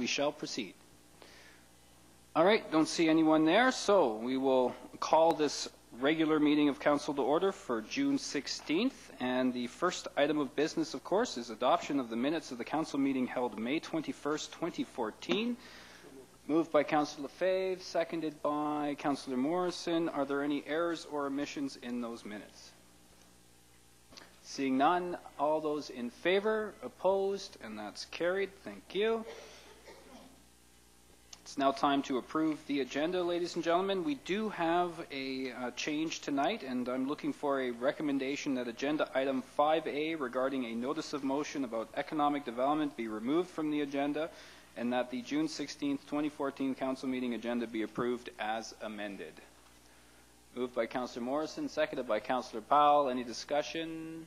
we shall proceed. All right, don't see anyone there, so we will call this regular meeting of Council to order for June 16th. And the first item of business, of course, is adoption of the minutes of the Council meeting held May 21st, 2014. Moved by Councillor Lefebvre, seconded by Councillor Morrison. Are there any errors or omissions in those minutes? Seeing none, all those in favor, opposed, and that's carried. Thank you. It's now time to approve the agenda, ladies and gentlemen. We do have a change tonight, and I'm looking for a recommendation that agenda item 5A regarding a notice of motion about economic development be removed from the agenda, and that the June 16th, 2014 council meeting agenda be approved as amended. Moved by Councillor Morrison, seconded by Councillor Powell. Any discussion?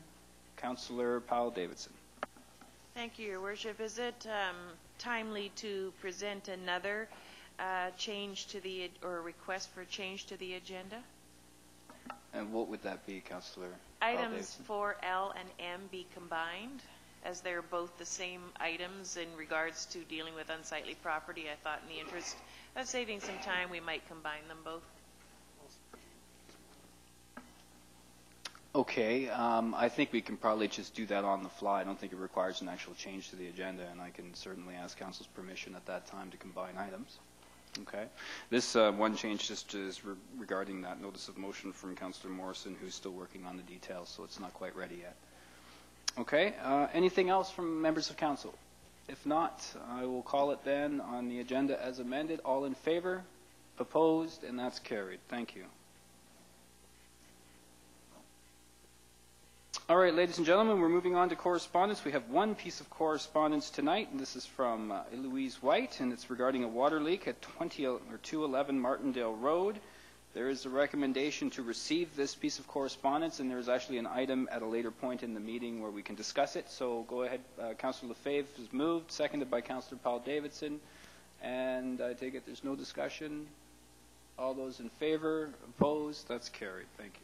Councillor Powell-Davidson. Thank you, Your Worship. Is it timely to present another change to the, or request for change to the agenda? And what would that be, Councillor? Items 4L and M be combined, as they're both the same items in regards to dealing with unsightly property. I thought in the interest of saving some time, we might combine them both. Okay, I think we can probably just do that on the fly. I don't think it requires an actual change to the agenda, and I can certainly ask Council's permission at that time to combine items. Okay. This one change just is regarding that notice of motion from Councillor Morrison, who's still working on the details, so it's not quite ready yet. Okay. Anything else from members of Council? If not, I will call it then on the agenda as amended. All in favor? Opposed? And that's carried. Thank you. All right, ladies and gentlemen, we're moving on to correspondence. We have one piece of correspondence tonight, and this is from Eloise White, and it's regarding a water leak at 211 Martindale Road. There is a recommendation to receive this piece of correspondence, and there's actually an item at a later point in the meeting where we can discuss it. So go ahead. Councillor Lefebvre has moved, seconded by Councillor Powell-Davidson, and I take it there's no discussion. All those in favor, opposed, that's carried. Thank you.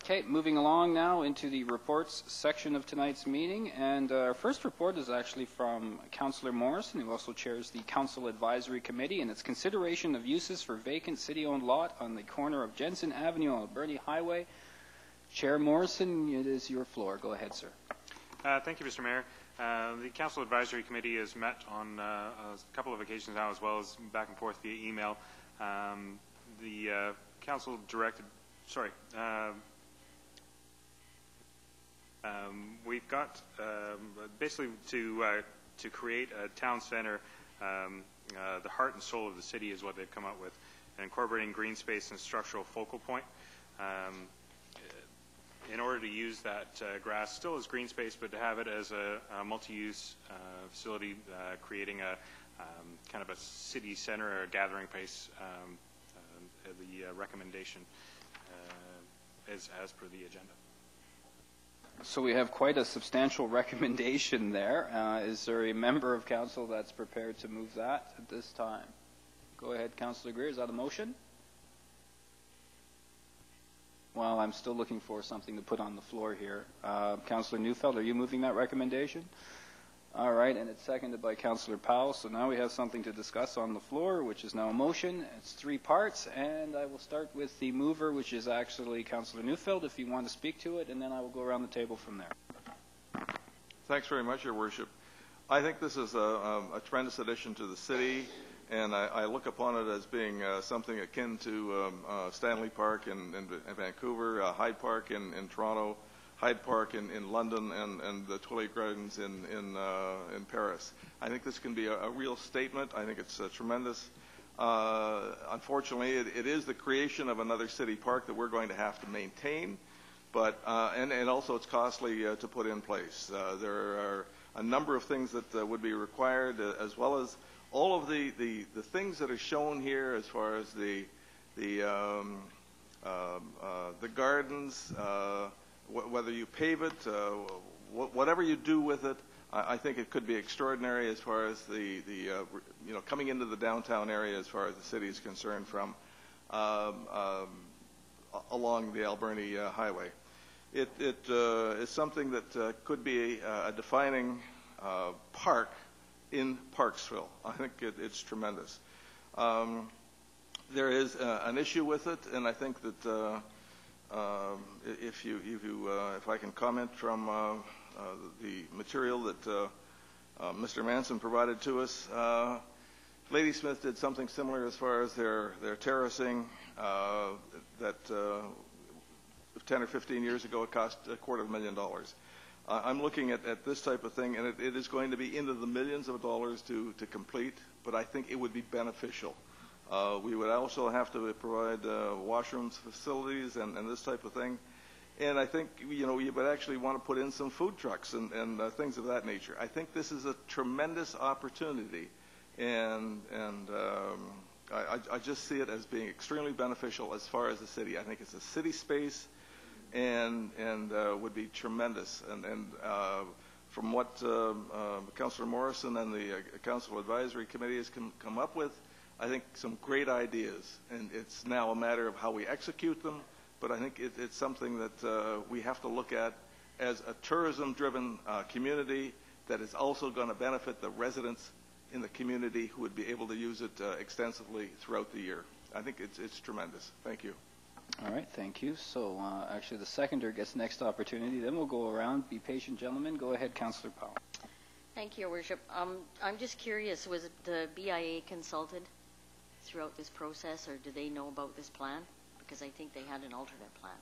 Okay, moving along now into the reports section of tonight's meeting, and our first report is actually from Councillor Morrison, who also chairs the Council Advisory Committee, and it's consideration of uses for vacant city-owned lot on the corner of Jensen Avenue and Alberni Highway. Chair Morrison, it is your floor. Go ahead, sir. Thank you, Mr. Mayor. The Council Advisory Committee has met on a couple of occasions now, as well as back and forth via email. The Council directed, we've got basically to create a town center, the heart and soul of the city is what they've come up with, and incorporating green space and structural focal point. In order to use that grass still as green space, but to have it as a multi-use facility, creating a kind of a city center or a gathering place, the recommendation is as per the agenda. So we have quite a substantial recommendation there. Is there a member of council that's prepared to move that at this time? Go ahead, Councillor Greer. Is that a motion? Well, I'm still looking for something to put on the floor here. Councillor Neufeld, are you moving that recommendation? All right, and it's seconded by Councillor Powell. So now we have something to discuss on the floor, which is now a motion. It's three parts, and I will start with the mover, which is actually Councillor Neufeld, if you want to speak to it, and then I will go around the table from there. Thanks very much, Your Worship. I think this is a tremendous addition to the city, and I look upon it as being something akin to Stanley Park in Vancouver, Hyde Park in Toronto, Hyde Park in London, and the Tuileries Gardens in Paris. I think this can be a real statement. I think it's tremendous. Unfortunately, it is the creation of another city park that we're going to have to maintain, but and also it's costly to put in place. There are a number of things that would be required, as well as all of the things that are shown here, as far as the gardens. Whether you pave it, whatever you do with it, I think it could be extraordinary as far as the coming into the downtown area as far as the city is concerned from along the Alberni highway. It is something that could be a defining park in Parksville. I think it's tremendous. There is an issue with it, and I think that if I can comment from the material that Mr. Manson provided to us, Ladysmith did something similar as far as their terracing that 10 or 15 years ago it cost $250,000. I'm looking at this type of thing, and it is going to be into the millions of dollars to complete, but I think it would be beneficial. We would also have to provide washrooms, facilities, and this type of thing. And I think, you would actually want to put in some food trucks and things of that nature. I think this is a tremendous opportunity, and I just see it as being extremely beneficial as far as the city. I think it's a city space and would be tremendous. And from what Councillor Morrison and the Council Advisory Committee has come up with, I think some great ideas, and it's now a matter of how we execute them, but I think it's something that we have to look at as a tourism-driven community that is also going to benefit the residents in the community who would be able to use it extensively throughout the year. I think it's tremendous. Thank you. All right, thank you. So actually the seconder gets next opportunity. Then we'll go around. Be patient, gentlemen. Go ahead, Councillor Powell. Thank you, Your Worship. I'm just curious, was the BIA consulted throughout this process, or do they know about this plan? Because I think they had an alternate plan.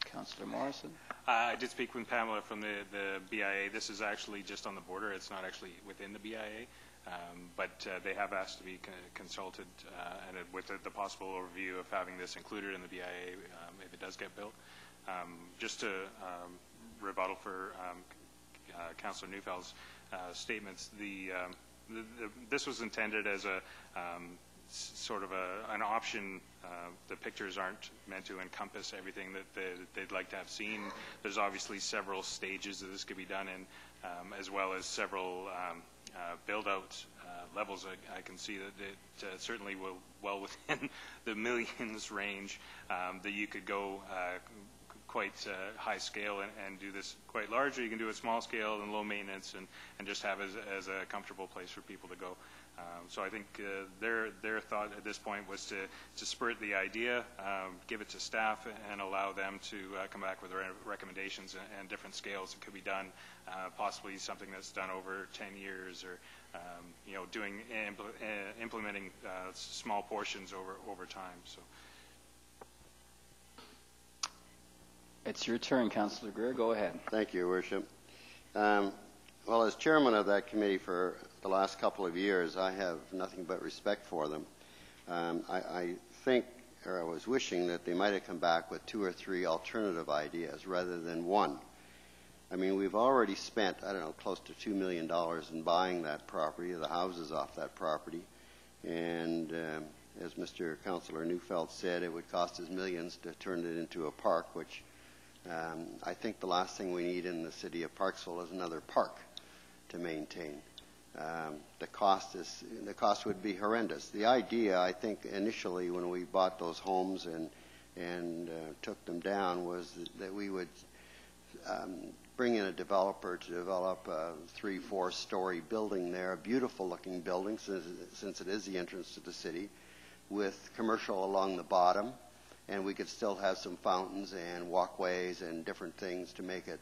Councillor Morrison. I did speak with Pamela from the BIA. This is actually just on the border. It's not actually within the BIA, but they have asked to be consulted and with the possible overview of having this included in the BIA if it does get built. Just to rebuttal for Councillor Neufeld's statements, this was intended as a sort of an option. The pictures aren't meant to encompass everything that they'd like to have seen. There's obviously several stages that this could be done in, as well as several build-out levels. I can see that it certainly will well within the millions range, that you could go quite high scale and do this quite large, or you can do it small scale and low maintenance and just have as a comfortable place for people to go. So I think their thought at this point was to spurt the idea, give it to staff, and allow them to come back with recommendations and different scales that could be done, possibly something that's done over 10 years, or implementing small portions over time. So. It's your turn, Councillor Greer. Go ahead. Thank you, Your Worship. Well, as chairman of that committee for the last couple of years, I have nothing but respect for them. I think, or I was wishing that they might have come back with 2 or 3 alternative ideas rather than one. I mean, we've already spent, I don't know, close to $2 million in buying that property, the houses off that property. And as Mr. Councillor Neufeld said, it would cost us millions to turn it into a park, which I think the last thing we need in the city of Parksville is another park to maintain. The cost would be horrendous. The idea, I think, initially when we bought those homes and took them down was that we would bring in a developer to develop a 3-4 story building there, a beautiful looking building since it is the entrance to the city, with commercial along the bottom, and we could still have some fountains and walkways and different things to make it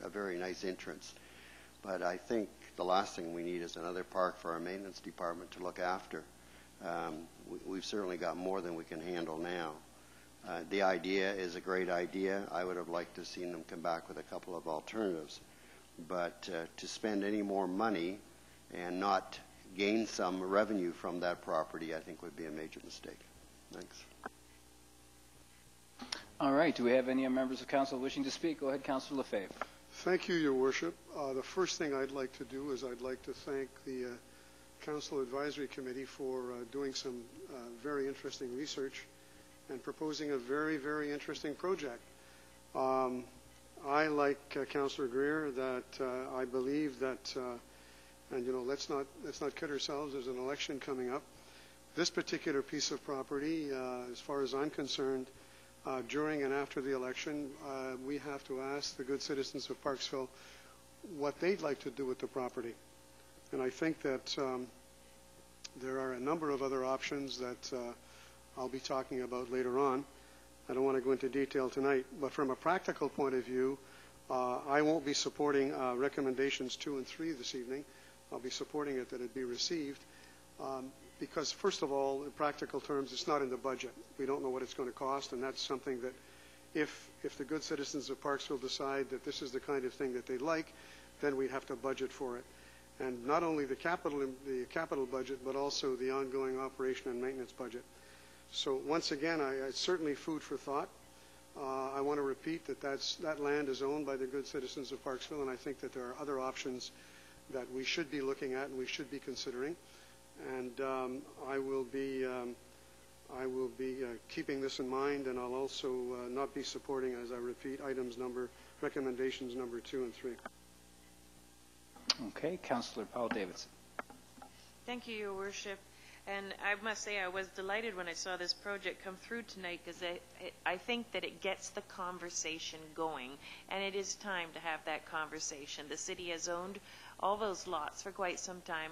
a very nice entrance. But I think the last thing we need is another park for our maintenance department to look after. We've certainly got more than we can handle now. The idea is a great idea. I would have liked to have seen them come back with a couple of alternatives. But to spend any more money and not gain some revenue from that property, I think would be a major mistake. Thanks. All right. Do we have any members of council wishing to speak? Go ahead, Councillor Lefebvre. Thank you, Your Worship. The first thing I'd like to do is I'd like to thank the Council Advisory Committee for doing some very interesting research and proposing a very, very interesting project. I, like Councillor Greer, that I believe that, and let's not kid ourselves. There's an election coming up. This particular piece of property, as far as I'm concerned, during and after the election, we have to ask the good citizens of Parksville what they'd like to do with the property. And I think that there are a number of other options that I'll be talking about later on. I don't want to go into detail tonight, but from a practical point of view, I won't be supporting recommendations 2 and 3 this evening. I'll be supporting it that it be received because, first of all, in practical terms, it's not in the budget. We don't know what it's going to cost, and that's something that if the good citizens of Parksville decide that this is the kind of thing that they like, then we'd have to budget for it. And not only the capital budget, but also the ongoing operation and maintenance budget. So once again, it's certainly food for thought. I want to repeat that that land is owned by the good citizens of Parksville, and I think that there are other options that we should be looking at and we should be considering. And I will be keeping this in mind, and I'll also not be supporting, as I repeat, recommendations number 2 and 3. Okay, Councillor Powell Davidson. Thank you, Your Worship. And I must say I was delighted when I saw this project come through tonight because I think that it gets the conversation going, and it is time to have that conversation. The city has owned all those lots for quite some time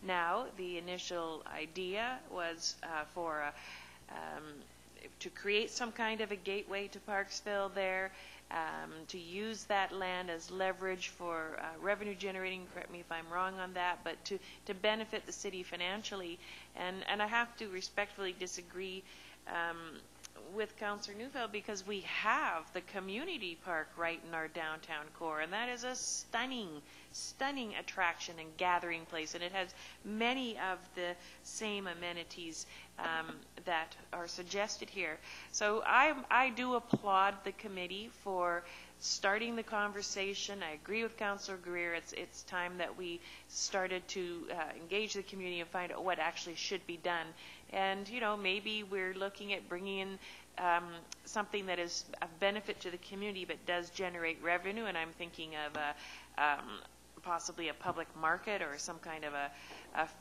now. The initial idea was to create some kind of a gateway to Parksville there, to use that land as leverage for revenue generating, correct me if I'm wrong on that, but to benefit the city financially. And I have to respectfully disagree with Councillor Neufeld because we have the community park right in our downtown core, and that is a stunning attraction and gathering place, and it has many of the same amenities that are suggested here. So I do applaud the committee for starting the conversation. I agree with Councillor Greer. It's time that we started to engage the community and find out what actually should be done. And, you know, maybe we're looking at bringing in something that is of benefit to the community but does generate revenue, and I'm thinking of possibly a public market or some kind of a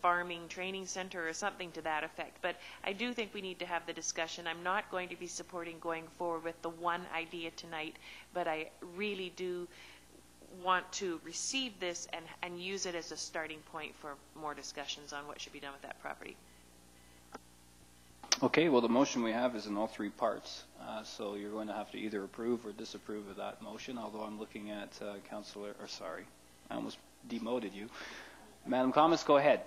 farming training center or something to that effect. But I do think we need to have the discussion. I'm not going to be supporting going forward with the one idea tonight, but I really do want to receive this and use it as a starting point for more discussions on what should be done with that property. Okay, well, the motion we have is in all 3 parts. So you're going to have to either approve or disapprove of that motion, although I'm looking at I almost demoted you. Madam Thomas, go ahead.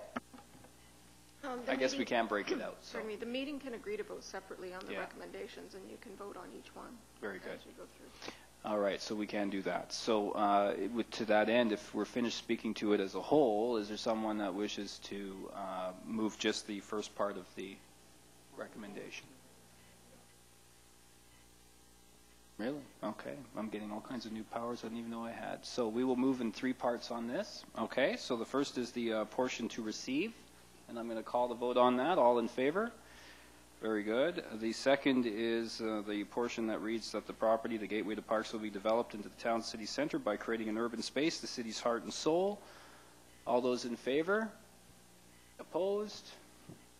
I guess we can break it out. So. Pardon me, the meeting can agree to vote separately on the recommendations, and you can vote on each one. Very good. As we go through. All right, so we can do that. So to that end, if we're finished speaking to it as a whole, is there someone that wishes to move just the first part of the recommendation? Really? Okay. I'm getting all kinds of new powers I didn't even know I had. So we will move in 3 parts on this. Okay, so the first is the portion to receive, and I'm going to call the vote on that. All in favor? Very good. The second is the portion that reads that the property, the gateway to Parks, will be developed into the town city center by creating an urban space, the city's heart and soul. All those in favor? Opposed?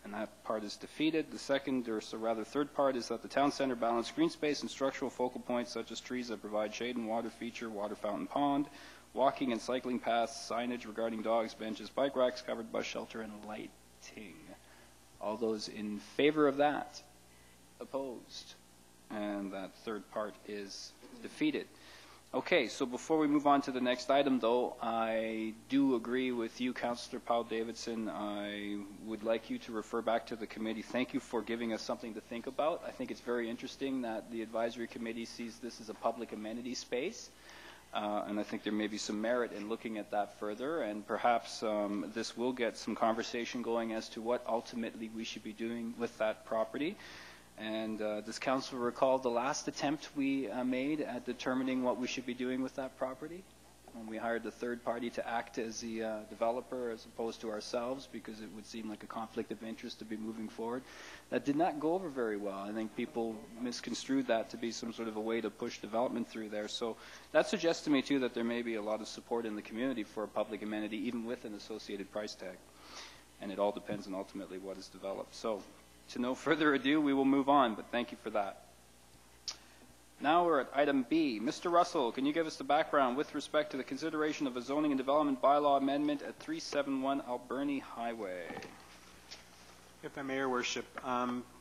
And that part is defeated. The second, or so rather third part, is that the town center balance green space and structural focal points such as trees that provide shade and water feature, water fountain pond, walking and cycling paths, signage regarding dogs, benches, bike racks, covered bus shelter, and lighting. All those in favor of that? Opposed? And that third part is defeated. Okay, so before we move on to the next item, though, I do agree with you, Councillor Powell Davidson. I would like you to refer back to the committee. Thank you for giving us something to think about. I think it's very interesting that the advisory committee sees this as a public amenity space, and I think there may be some merit in looking at that further, and perhaps this will get some conversation going as to what ultimately we should be doing with that property. And does Council recall the last attempt we made at determining what we should be doing with that property? When we hired the third party to act as the developer as opposed to ourselves, because it would seem like a conflict of interest to be moving forward. That did not go over very well. I think people misconstrued that to be some sort of a way to push development through there. So that suggests to me, too, that there may be a lot of support in the community for a public amenity, even with an associated price tag. And it all depends on ultimately what is developed. So to no further ado, we will move on, but thank you for that. Now we're at item B. Mr. Russell, can you give us the background with respect to the consideration of a zoning and development bylaw amendment at 371 Alberni Highway? If I may, Your Worship,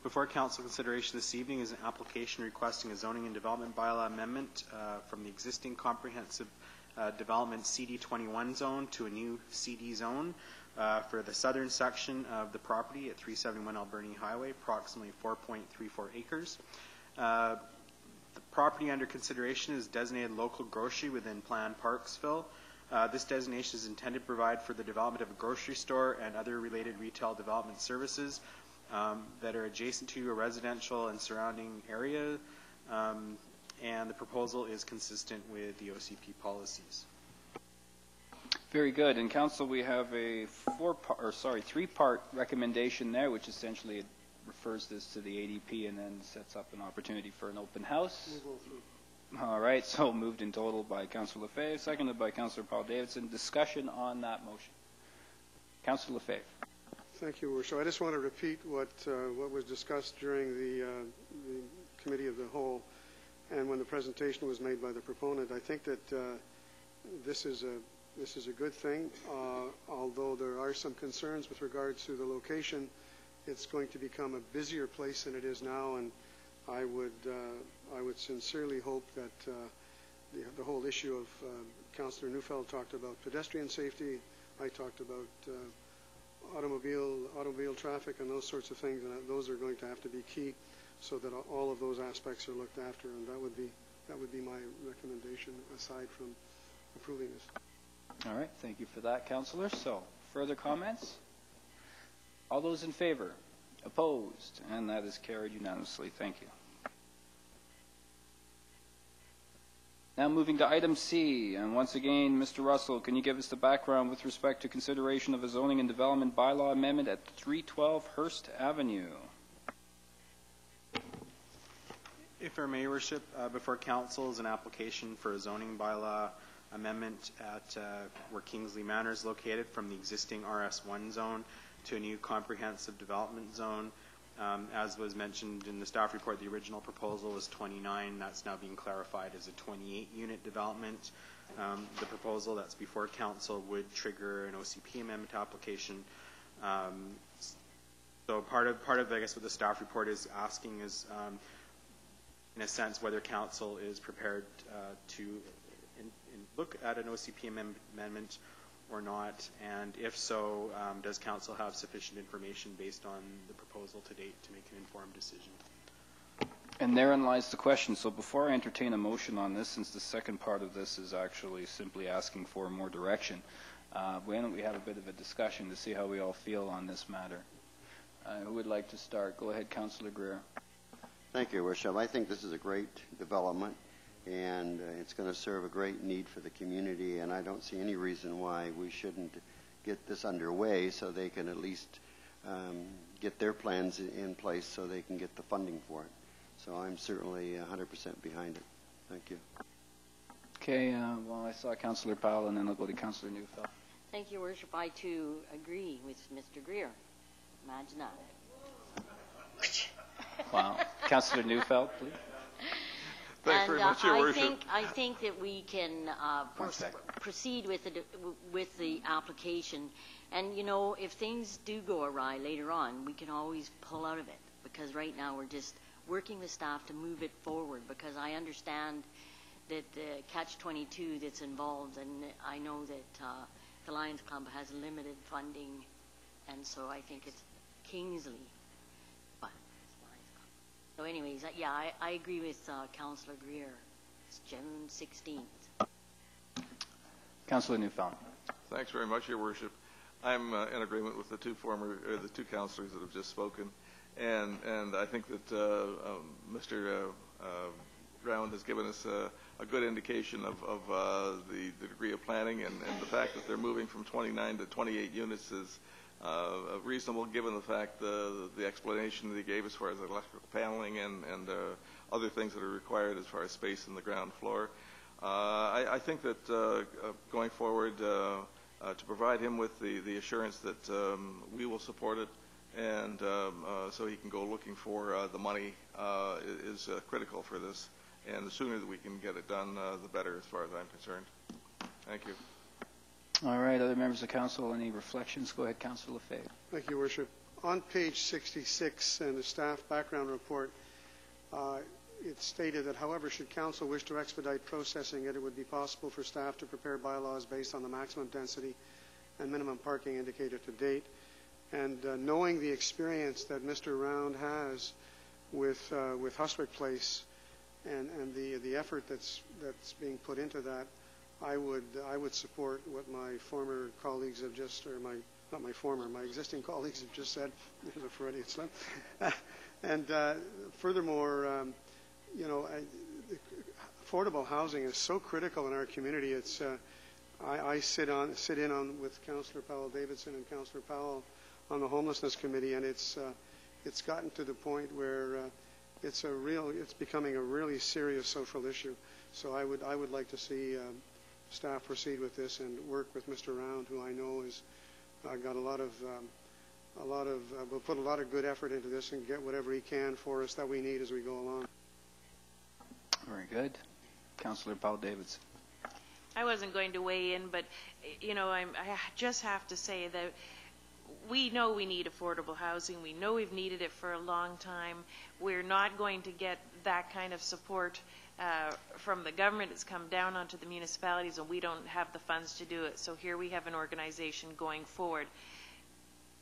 before Council consideration this evening is an application requesting a zoning and development bylaw amendment from the existing comprehensive development CD21 zone to a new CD zone for the southern section of the property at 371 Alberni Highway, approximately 4.34 acres. The property under consideration is designated local grocery within Plan Parksville. This designation is intended to provide for the development of a grocery store and other related retail development services that are adjacent to a residential and surrounding area, and the proposal is consistent with the OCP policies. Very good. In Council, we have a three-part recommendation there, which essentially refers this to the ADP and then sets up an opportunity for an open house. All right, so moved in total by Councillor Lefebvre, seconded by Councillor Paul Davidson. Discussion on that motion. Councillor Lefebvre. Thank you, Worship. I just want to repeat what was discussed during the Committee of the Whole and when the presentation was made by the proponent. I think that this is a good thing, although there are some concerns with regards to the location. It's going to become a busier place than it is now, and I would sincerely hope that the whole issue of Councillor Neufeld talked about pedestrian safety. I talked about automobile traffic and those sorts of things, and those are going to have to be key, so that all of those aspects are looked after. And that would be my recommendation, aside from approving this. All right, thank you for that, Councillor. So, further comments? All those in favor? Opposed? And that is carried unanimously. Thank you. Now moving to item C, and once again, Mr. Russell, can you give us the background with respect to consideration of a zoning and development bylaw amendment at 312 Hirst Avenue? If I may, Your Worship, before Council is an application for a zoning bylaw amendment at where Kingsley Manor is located, from the existing RS1 zone to a new comprehensive development zone. As was mentioned in the staff report, the original proposal was 29. That's now being clarified as a 28-unit development. The proposal that's before Council would trigger an OCP amendment application. So part of I guess what the staff report is asking is, in a sense, whether Council is prepared to look at an OCP amendment or not, and if so, does Council have sufficient information based on the proposal to date to make an informed decision? And therein lies the question. So before I entertain a motion on this, since the second part of this is actually simply asking for more direction, why don't we have a bit of a discussion to see how we all feel on this matter? Who would like to start? Go ahead, Councillor Greer. Thank you, Worship. I think this is a great development, and it's going to serve a great need for the community, and I don't see any reason why we shouldn't get this underway so they can at least get their plans in place so they can get the funding for it. So I'm certainly 100% behind it. Thank you. Okay, well, I saw Councillor Powell, and then I'll go to Councillor Neufeld. Thank you, Worship. I, too, agree with Mr. Greer. Imagine that. Wow. Councillor Neufeld, please. Thanks very much, Your Worship. I think that we can proceed with the application. And, you know, if things do go awry later on, we can always pull out of it. Because right now we're just working with staff to move it forward. Because I understand that the catch-22 that's involved, and I know that the Lions Club has limited funding, and so I think it's Kingsley. But it's Lions Club. So anyways, yeah, I agree with Councillor Greer. It's June 16th. Councillor Neufeld. Thanks very much, Your Worship. I'm in agreement with the two councillors that have just spoken, and I think that Mr. Brown has given us a good indication of the degree of planning, and the fact that they're moving from 29 to 28 units is reasonable, given the fact the explanation that he gave as far as electrical paneling and other things that are required as far as space in the ground floor. I think that going forward, to provide him with the assurance that we will support it, and so he can go looking for the money is critical for this. and the sooner that we can get it done, the better, as far as I'm concerned. Thank you. All right, other members of council, any reflections? Go ahead, Councillor Lefebvre. Thank you, Worship. On page 66 in the staff background report, it stated that, however, should council wish to expedite processing it, it would be possible for staff to prepare bylaws based on the maximum density and minimum parking indicated to date. And knowing the experience that Mr. Round has with Huswick Place and the effort that's being put into that, I would support what my former colleagues have just, or my existing colleagues have just said. There's a Freudian slip. And furthermore, affordable housing is so critical in our community. It's I sit in on with Councillor Powell Davidson and Councillor Powell on the homelessness committee, and it's gotten to the point where it's becoming a really serious social issue. So I would like to see staff proceed with this and work with Mr. Round, who I know is got will put a lot of good effort into this and get whatever he can for us that we need as we go along. Very good. Councillor Powell Davidson. I wasn't going to weigh in, but I just have to say that we know we need affordable housing. We know we've needed it for a long time. We're not going to get that kind of support from the government. It's come down onto the municipalities, and we don't have the funds to do it. So here we have an organization going forward.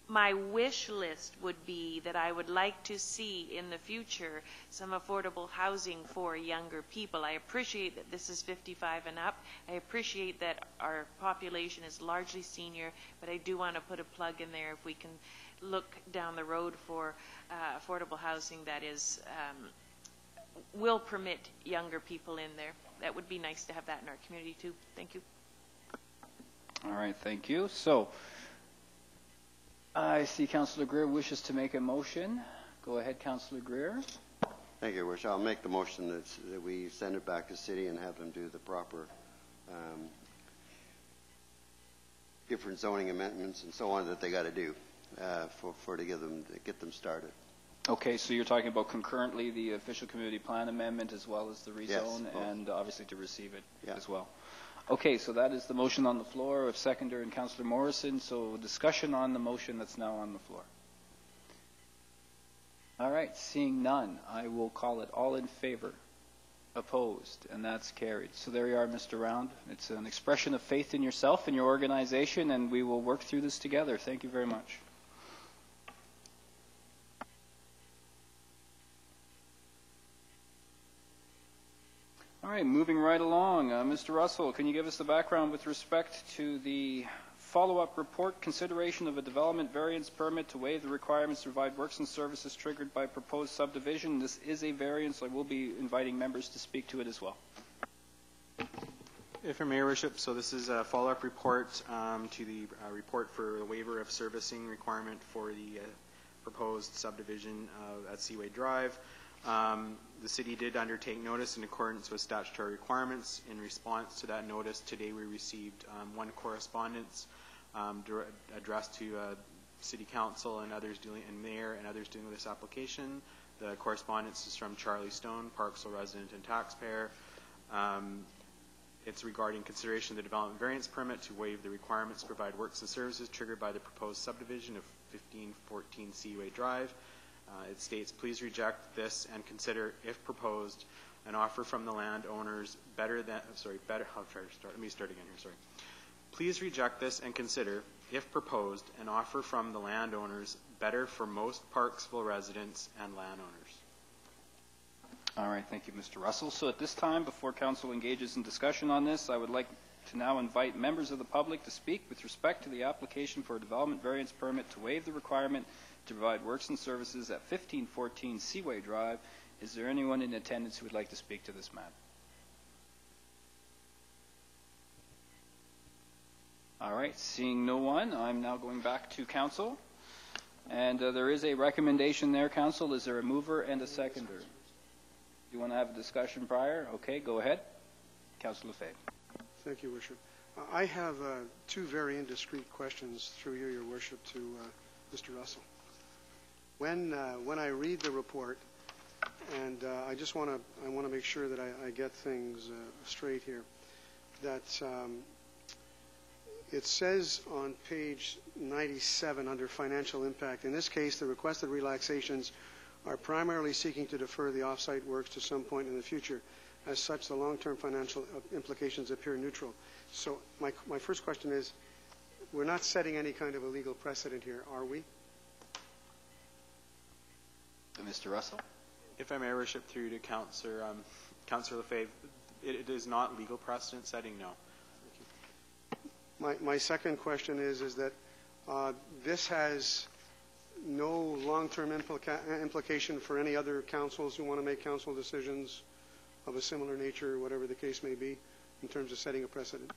My wish list would be that I would like to see in the future some affordable housing for younger people. I appreciate that this is 55 and up. I appreciate that our population is largely senior, but I do want to put a plug in there if we can look down the road for affordable housing that is will permit younger people in there. That would be nice to have that in our community too. Thank you. All right, thank you. So I see Councillor Greer wishes to make a motion. Go ahead, Councillor Greer. Thank you, Wish. I'll make the motion that we send it back to city and have them do the proper different zoning amendments and so on that they got to do to get them started. Okay, so you're talking about concurrently the official community plan amendment as well as the rezone, yes, and obviously to receive it as well. Okay, so that is the motion on the floor of Seconder and Councillor Morrison. So discussion on the motion that's now on the floor. All right, seeing none, I will call it all in favor. Opposed, and that's carried. So there you are, Mr. Round. It's an expression of faith in yourself and your organization, and we will work through this together. Thank you very much. All right, moving right along. Mr. Russell, can you give us the background with respect to the follow-up report, consideration of a development variance permit to waive the requirements to provide works and services triggered by proposed subdivision? This is a variance. I will be inviting members to speak to it as well. If I may, Your Worship, so this is a follow-up report to the report for the waiver of servicing requirement for the proposed subdivision at Seaway Drive. The city did undertake notice in accordance with statutory requirements. In response to that notice, today we received one correspondence addressed to City Council and others and Mayor and others dealing with this application. The correspondence is from Charlie Stone, Parksville resident and taxpayer. It's regarding consideration of the development variance permit to waive the requirements to provide works and services triggered by the proposed subdivision of 1514 Seaway Drive. It states, please reject this and consider, if proposed, an offer from the landowners Please reject this and consider, if proposed, an offer from the landowners better for most Parksville residents and landowners. All right, thank you, Mr. Russell. So at this time, before council engages in discussion on this, I would like to now invite members of the public to speak with respect to the application for a development variance permit to waive the requirement to provide works and services at 1514 Seaway Drive. Is there anyone in attendance who would like to speak to this matter? All right, seeing no one, I'm now going back to council. And there is a recommendation there, council. Is there a mover and a seconder? Do you want to have a discussion prior? Okay, go ahead. Councillor Lefebvre. Thank you, Worship. I have two very indiscreet questions through you, Your Worship, to Mr. Russell. When I read the report And I just want to make sure that I get things straight here. That it says on page 97 under financial impact, in this case, the requested relaxations are primarily seeking to defer the off-site works to some point in the future. As such, the long-term financial implications appear neutral. So my first question is, we're not setting any kind of a legal precedent here, are we? Mr. Russell? If I may, Your Worship, through to Councillor Lefebvre, it is not legal precedent setting, no. My second question is that this has no long-term implication for any other councils who want to make council decisions of a similar nature, whatever the case may be, in terms of setting a precedent.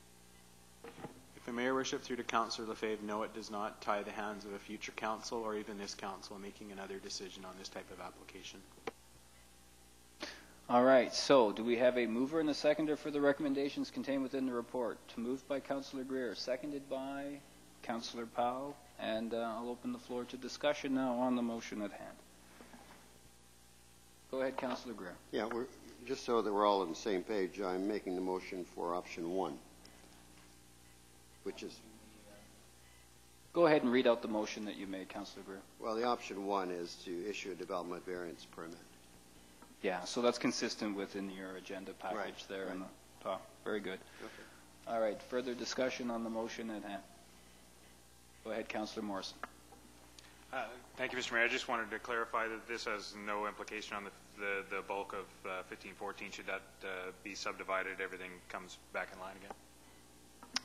If I may, Your Worship, through to Councillor Lefebvre, no, it does not tie the hands of a future council or even this council in making another decision on this type of application. All right, so do we have a mover and a seconder for the recommendations contained within the report? Moved by Councillor Greer, seconded by Councillor Powell, and I'll open the floor to discussion now on the motion at hand. Go ahead, Councillor Greer. Yeah, just so that we're all on the same page, I'm making the motion for option 1, which is... Go ahead and read out the motion that you made, Councillor Greer. Well, the option 1 is to issue a development variance permit. Yeah, so that's consistent within your agenda package there on the top. Very good. Okay. All right, further discussion on the motion at hand. Go ahead, Councillor Morrison. Thank you, Mr. Mayor. I just wanted to clarify that this has no implication on the bulk of 1514. Should that be subdivided, everything comes back in line again?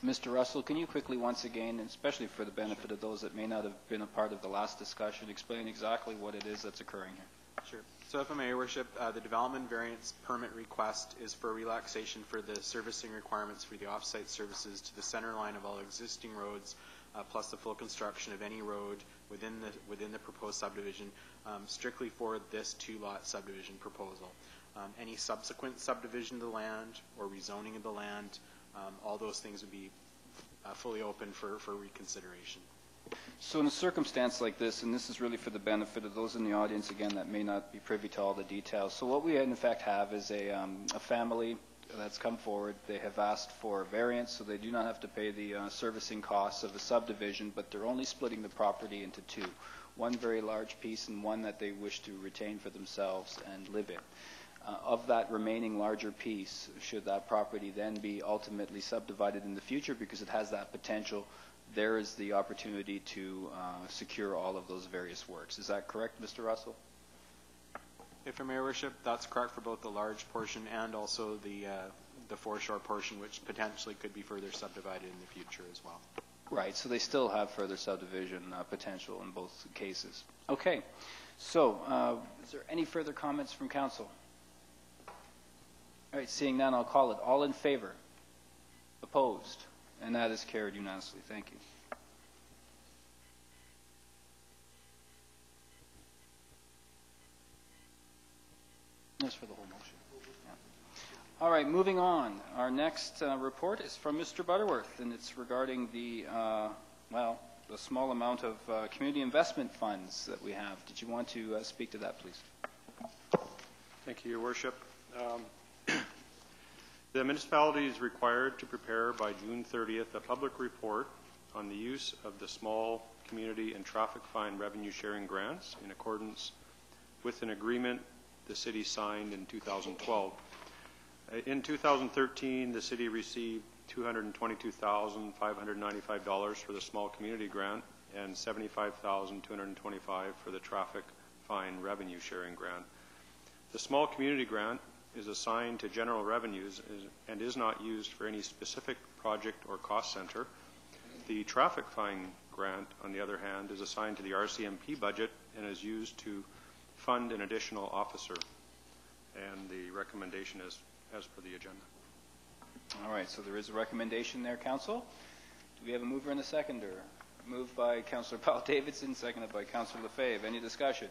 Mr. Russell, can you quickly once again, and especially for the benefit of those that may not have been a part of the last discussion, explain exactly what it is that's occurring here? Sure. So if I may, Your Worship, the development variance permit request is for relaxation for the servicing requirements for the off-site services to the center line of all existing roads, plus the full construction of any road within the proposed subdivision, strictly for this 2-lot subdivision proposal. Any subsequent subdivision of the land or rezoning of the land, all those things would be fully open for reconsideration. So in a circumstance like this, and this is really for the benefit of those in the audience, again, that may not be privy to all the details. So what we in fact have is a family that's come forward. They have asked for variance, so they do not have to pay the servicing costs of a subdivision, but they're only splitting the property into 2. One very large piece and one that they wish to retain for themselves and live in. Of that remaining larger piece, should that property then be ultimately subdivided in the future because it has that potential, there is the opportunity to secure all of those various works. Is that correct, Mr. Russell? If I may, Your Worship, that's correct for both the large portion and also the foreshore portion, which potentially could be further subdivided in the future as well. Right, so they still have further subdivision potential in both cases. Okay, so is there any further comments from council? All right, seeing none, I'll call it. All in favor? Opposed? And that is carried unanimously. Thank you. That's for the whole motion. Yeah. All right, moving on. Our next report is from Mr. Butterworth, and it's regarding the, the small amount of community investment funds that we have. Did you want to speak to that, please? Thank you, Your Worship. The municipality is required to prepare by June 30th a public report on the use of the small community and traffic fine revenue sharing grants in accordance with an agreement the city signed in 2012. In 2013, the city received $222,595 for the small community grant and $75,225 for the traffic fine revenue sharing grant. The small community grant is assigned to general revenues and is not used for any specific project or cost center. The traffic fine grant, on the other hand, is assigned to the RCMP budget and is used to fund an additional officer. And the recommendation is as per the agenda. All right, so there is a recommendation there, Council. Do we have a mover and a seconder? Moved by Councillor Paul Davidson, seconded by Councillor Lefebvre. Any discussion?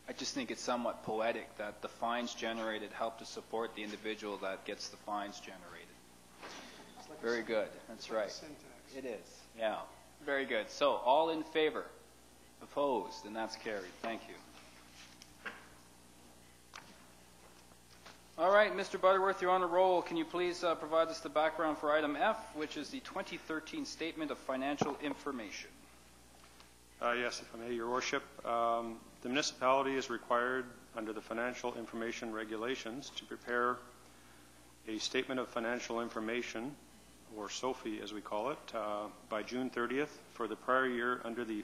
I just think it's somewhat poetic that the fines generated help to support the individual that gets the fines generated. Like very good. That's right. It is. Yeah. Very good. So all in favor? Opposed? And that's carried. Thank you. All right, Mr. Butterworth, you're on a roll. Can you please provide us the background for item F, which is the 2013 Statement of Financial Information? Yes, if I may, Your Worship. The municipality is required under the Financial Information Regulations to prepare a Statement of Financial Information, or SOFI as we call it, by June 30th for the prior year under the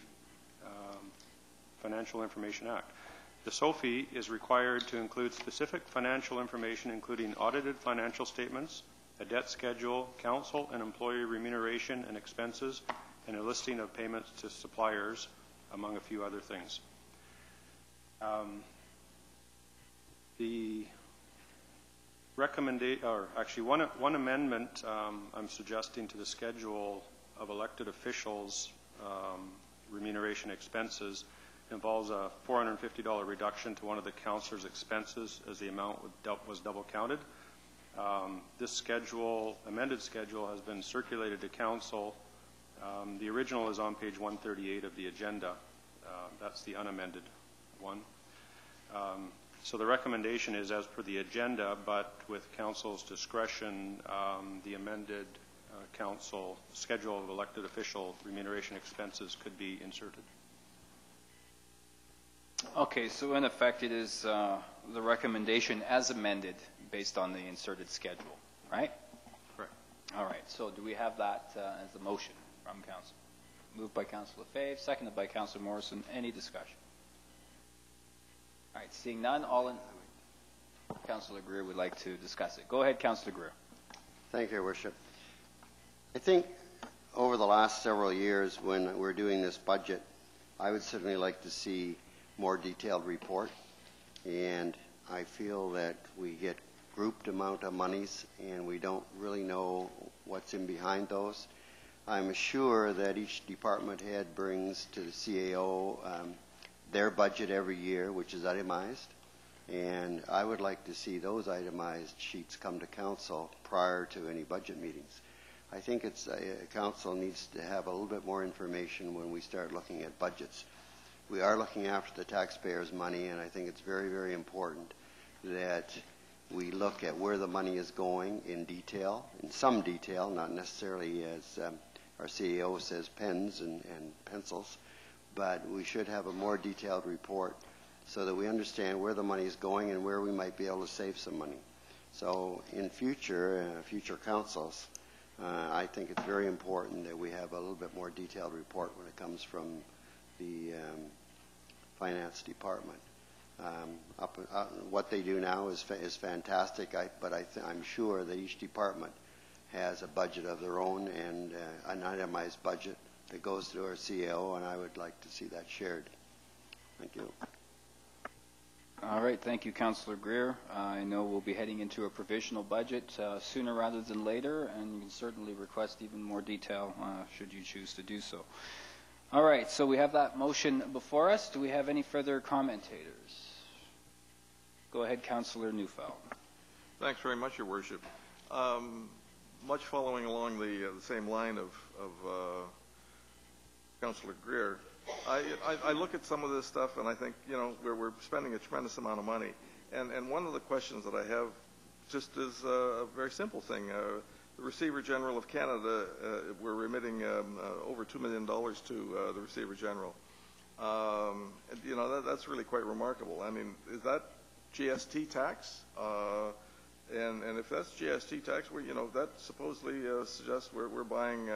Financial Information Act. The SOFI is required to include specific financial information, including audited financial statements, a debt schedule, council and employee remuneration and expenses, and a listing of payments to suppliers, among a few other things. The one amendment I'm suggesting to the schedule of elected officials' remuneration expenses involves a $450 reduction to one of the councillor's expenses, as the amount was double counted. This schedule, amended schedule, has been circulated to council. The original is on page 138 of the agenda. That's the unamended one. So the recommendation is as per the agenda, but with council's discretion, the amended council schedule of elected official remuneration expenses could be inserted. Okay, so in effect it is the recommendation as amended based on the inserted schedule, right? Correct. All right, so do we have that as the motion from council? Moved by Councillor Fave, seconded by Councillor Morrison. Any discussion? All right, seeing none, Councillor Greer would like to discuss it. Go ahead, Councillor Greer. Thank you, Your Worship. I think over the last several years when we're doing this budget, I would certainly like to see more detailed report, and I feel that we get grouped amount of monies and we don't really know what's in behind those. I'm sure that each department head brings to the CAO their budget every year, which is itemized, and I would like to see those itemized sheets come to council prior to any budget meetings. I think it's council needs to have a little bit more information when we start looking at budgets. We are looking after the taxpayers' money, and I think it's very, very important that we look at where the money is going in detail, in some detail, not necessarily as our CEO says pens and pencils, but we should have a more detailed report so that we understand where the money is going and where we might be able to save some money. So in future councils, I think it's very important that we have a little bit more detailed report when it comes from the finance department. What they do now is fantastic, but I'm sure that each department has a budget of their own and an itemized budget that goes to our CEO, and I would like to see that shared. Thank you. All right, thank you, Councillor Greer. I know we'll be heading into a provisional budget sooner rather than later, and you can certainly request even more detail should you choose to do so. All right, so we have that motion before us. Do we have any further commentators? Go ahead, Councillor Neufeld. Thanks very much, Your Worship. Much following along the same line of Councillor Greer, I look at some of this stuff and I think, you know, we're spending a tremendous amount of money. And one of the questions that I have just is a very simple thing. The Receiver General of Canada, we're remitting over $2 million to the Receiver General. You know, that's really quite remarkable. I mean, is that GST tax? And if that's GST tax, you know, that supposedly suggests we're buying,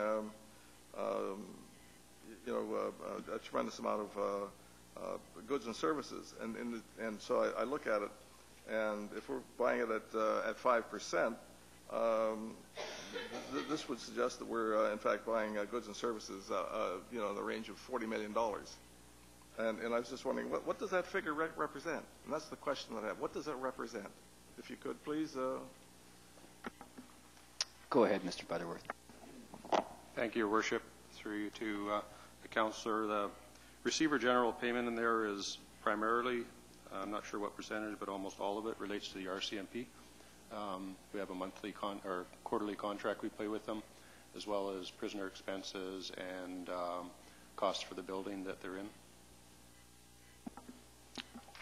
you know, a tremendous amount of goods and services. And so I look at it, and if we're buying it at 5%, this would suggest that we're in fact buying goods and services, you know, in the range of $40 million. And I was just wondering, what does that figure represent? And that's the question that I have. What does that represent? If you could, please. Go ahead, Mr. Butterworth. Thank you, Your Worship. Through you to the Councillor. The Receiver General payment in there is primarily, I'm not sure what percentage, but almost all of it relates to the RCMP. We have a monthly or quarterly contract we pay with them, as well as prisoner expenses and costs for the building that they're in.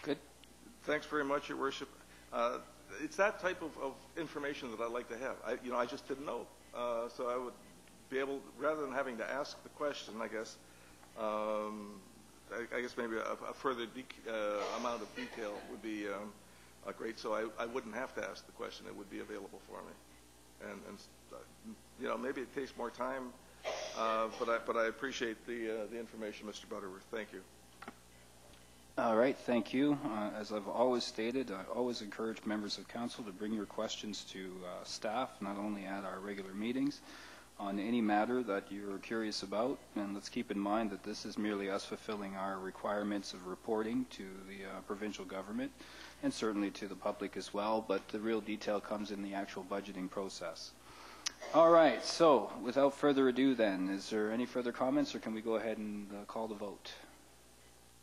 Good. Thanks very much, Your Worship. it's that type of information that I'd like to have. I just didn't know. So I would be able, rather than having to ask the question, I guess maybe a further amount of detail would be great. So I wouldn't have to ask the question. It would be available for me. And maybe it takes more time, but I appreciate the information, Mr. Butterworth. Thank you. All right, thank you. As I've always stated, I always encourage members of council to bring your questions to staff, not only at our regular meetings, on any matter that you're curious about. And let's keep in mind that this is merely us fulfilling our requirements of reporting to the provincial government and certainly to the public as well, but the real detail comes in the actual budgeting process. All right, so without further ado then, is there any further comments, or can we go ahead and call the vote?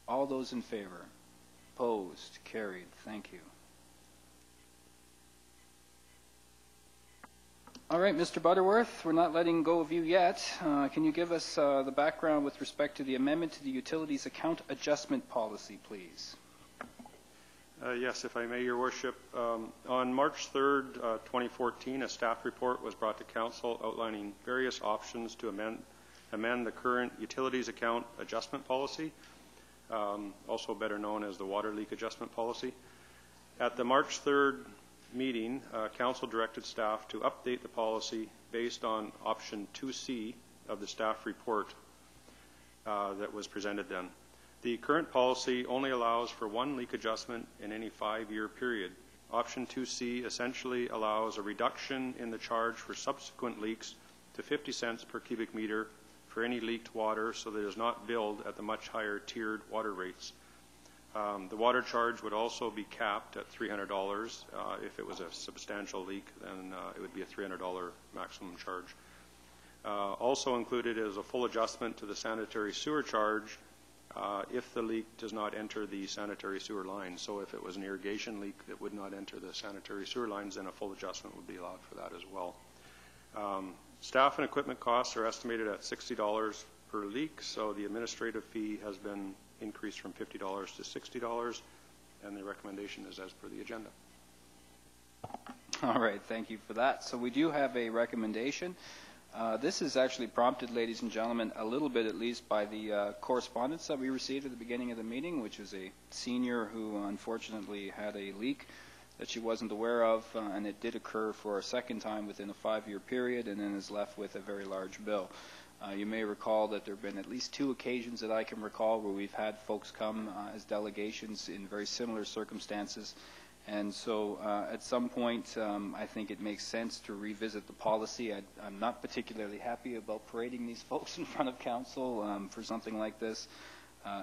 All those in favor? Opposed? Carried. Thank you. All right, Mr. Butterworth, we're not letting go of you yet. Can you give us the background with respect to the amendment to the Utilities Account Adjustment Policy, please? Yes, if I may, Your Worship. On March 3rd, 2014, a staff report was brought to Council outlining various options to amend the current Utilities Account Adjustment Policy, also better known as the Water Leak Adjustment Policy. At the March 3rd meeting, Council directed staff to update the policy based on option 2C of the staff report that was presented then. The current policy only allows for one leak adjustment in any 5-year period. Option 2C essentially allows a reduction in the charge for subsequent leaks to 50 cents per cubic meter for any leaked water, so that it is not billed at the much higher tiered water rates. The water charge would also be capped at $300. If it was a substantial leak, then it would be a $300 maximum charge. Also included is a full adjustment to the sanitary sewer charge if the leak does not enter the sanitary sewer line. So if it was an irrigation leak that would not enter the sanitary sewer lines, then a full adjustment would be allowed for that as well. Staff and equipment costs are estimated at $60 per leak, so the administrative fee has been increased from $50 to $60, and the recommendation is as per the agenda. All right, thank you for that. So we do have a recommendation. This is actually prompted, ladies and gentlemen, a little bit at least by the correspondence that we received at the beginning of the meeting, which is a senior who unfortunately had a leak that she wasn't aware of, and it did occur for a second time within a 5-year period, and then is left with a very large bill. You may recall that there have been at least 2 occasions that I can recall where we've had folks come as delegations in very similar circumstances. And so at some point, I think it makes sense to revisit the policy. I'm not particularly happy about parading these folks in front of council for something like this.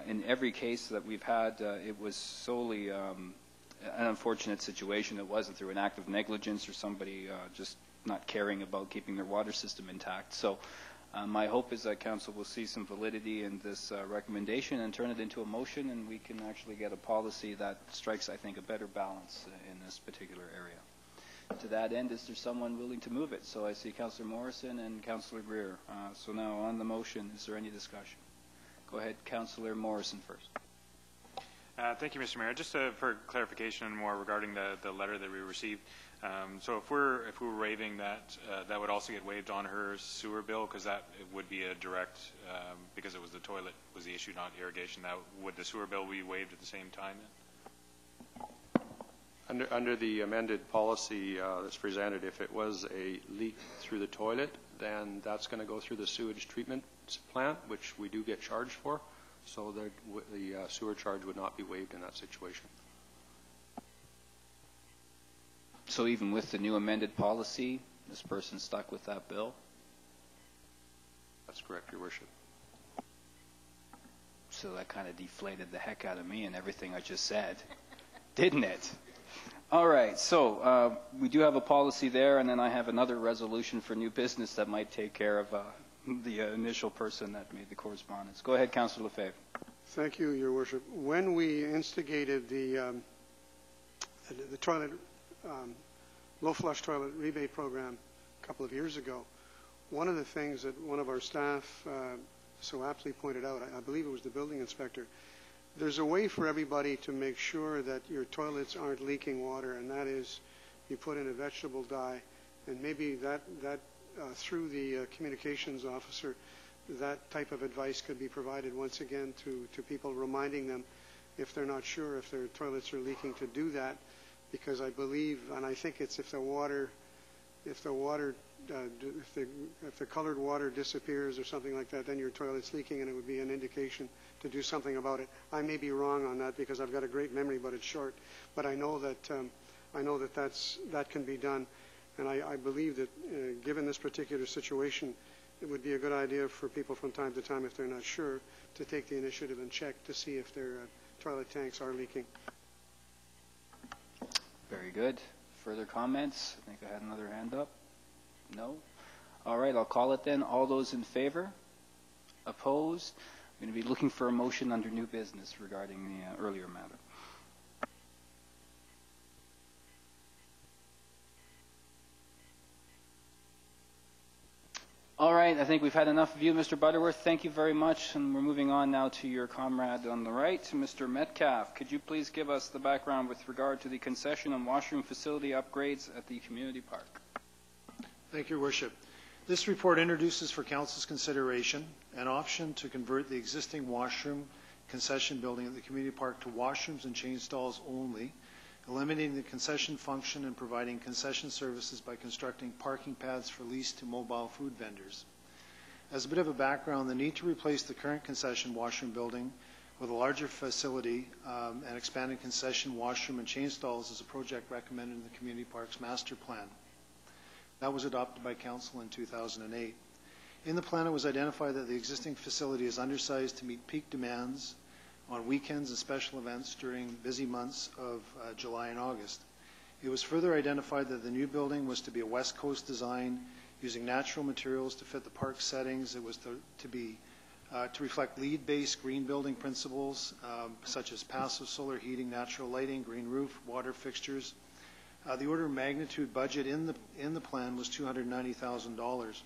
In every case that we've had, it was solely an unfortunate situation. It wasn't through an act of negligence or somebody just not caring about keeping their water system intact. So my hope is that council will see some validity in this recommendation and turn it into a motion, and we can actually get a policy that strikes, I think, a better balance in this particular area. To that end, is there someone willing to move it? So I see Councillor Morrison and Councillor Greer. So now on the motion, is there any discussion? Go ahead, Councillor Morrison first. Thank you, Mr. Mayor. Just for clarification more regarding the letter that we received. So if we're waiving that, that would also get waived on her sewer bill, because that it would be a direct, because it was the toilet was the issue, not irrigation. That would the sewer bill be waived at the same time? Under the amended policy that's presented, if it was a leak through the toilet, then that's going to go through the sewage treatment plant, which we do get charged for. So the sewer charge would not be waived in that situation. So even with the new amended policy, this person's stuck with that bill? That's correct, Your Worship. So that kind of deflated the heck out of me and everything I just said, didn't it? All right, so we do have a policy there, and then I have another resolution for new business that might take care of the initial person that made the correspondence. Go ahead, Councillor Lefebvre. Thank you, Your Worship. When we instigated the toilet, low flush toilet rebate program a couple of years ago, one of the things that one of our staff so aptly pointed out, I believe it was the building inspector, there's a way for everybody to make sure that your toilets aren't leaking water, and that is you put in a vegetable dye, and maybe that through the communications officer, that type of advice could be provided once again to people, reminding them if they're not sure if their toilets are leaking to do that, because I believe, and I think it's if the colored water disappears or something like that, then your toilet's leaking, and it would be an indication to do something about it. I may be wrong on that because I've got a great memory, but it's short. But I know that that can be done, and I believe that given this particular situation, it would be a good idea for people from time to time, if they're not sure, to take the initiative and check to see if their toilet tanks are leaking. Very good. Further comments? I think I had another hand up. No? All right, I'll call it then. All those in favor? Opposed? I'm going to be looking for a motion under new business regarding the earlier matter. All right, I think we've had enough of you, Mr. Butterworth. Thank you very much, and we're moving on now to your comrade on the right, Mr. Metcalf. Could you please give us the background with regard to the concession and washroom facility upgrades at the community park? Thank you, Your Worship. This report introduces for Council's consideration an option to convert the existing washroom concession building at the community park to washrooms and chain stalls only, eliminating the concession function and providing concession services by constructing parking pads for lease to mobile food vendors. As a bit of a background, the need to replace the current concession washroom building with a larger facility and expanded concession washroom and chain stalls is a project recommended in the community park's master plan. That was adopted by Council in 2008. In the plan, it was identified that the existing facility is undersized to meet peak demands on weekends and special events during busy months of July and August. It was further identified that the new building was to be a West Coast design using natural materials to fit the park settings. It was to reflect LEED-based green building principles such as passive solar heating, natural lighting, green roof, water fixtures. The order of magnitude budget in the plan was $290,000,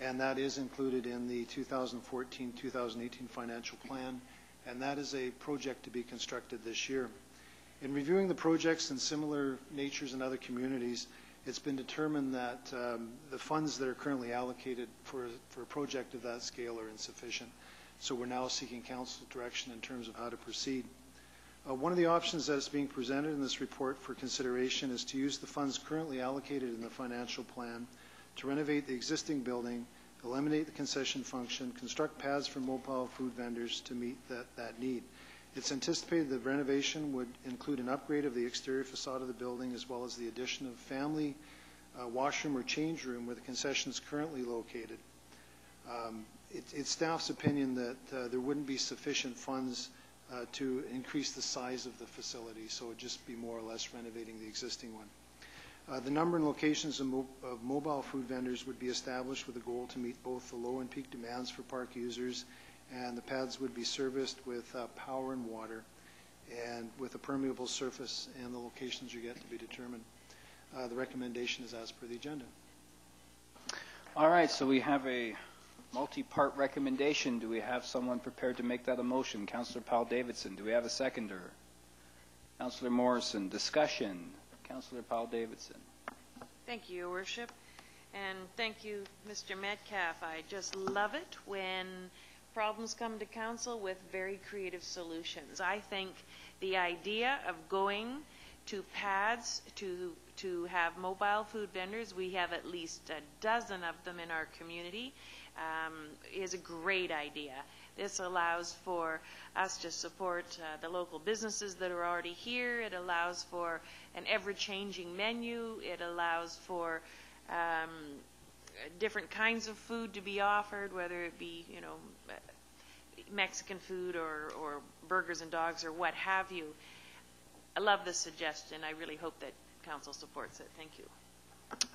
and that is included in the 2014-2018 financial plan, and that is a project to be constructed this year. In reviewing the projects and similar natures in other communities, it's been determined that the funds that are currently allocated for a project of that scale are insufficient. So we're now seeking council direction in terms of how to proceed. One of the options that's being presented in this report for consideration is to use the funds currently allocated in the financial plan to renovate the existing building, eliminate the concession function, construct pads for mobile food vendors to meet that need. It's anticipated that renovation would include an upgrade of the exterior facade of the building, as well as the addition of family washroom or change room where the concession is currently located. It's staff's opinion that there wouldn't be sufficient funds to increase the size of the facility, so it would just be more or less renovating the existing one. The number and locations of mobile food vendors would be established with a goal to meet both the low and peak demands for park users, and the pads would be serviced with power and water and with a permeable surface, and the locations are yet to be determined. The recommendation is as per the agenda. All right, so we have a multi-part recommendation. Do we have someone prepared to make that a motion? Councillor Powell Davidson. Do we have a seconder? Councillor Morrison. Discussion. Councillor Powell Davidson. Thank you, Your Worship. And thank you, Mr. Metcalf. I just love it when problems come to council with very creative solutions. I think the idea of going to pads to have mobile food vendors, we have at least a dozen of them in our community, is a great idea. This allows for us to support the local businesses that are already here. It allows for an ever-changing menu. It allows for different kinds of food to be offered, whether it be, you know, Mexican food or burgers and dogs or what have you. I love this suggestion. I really hope that council supports it. Thank you.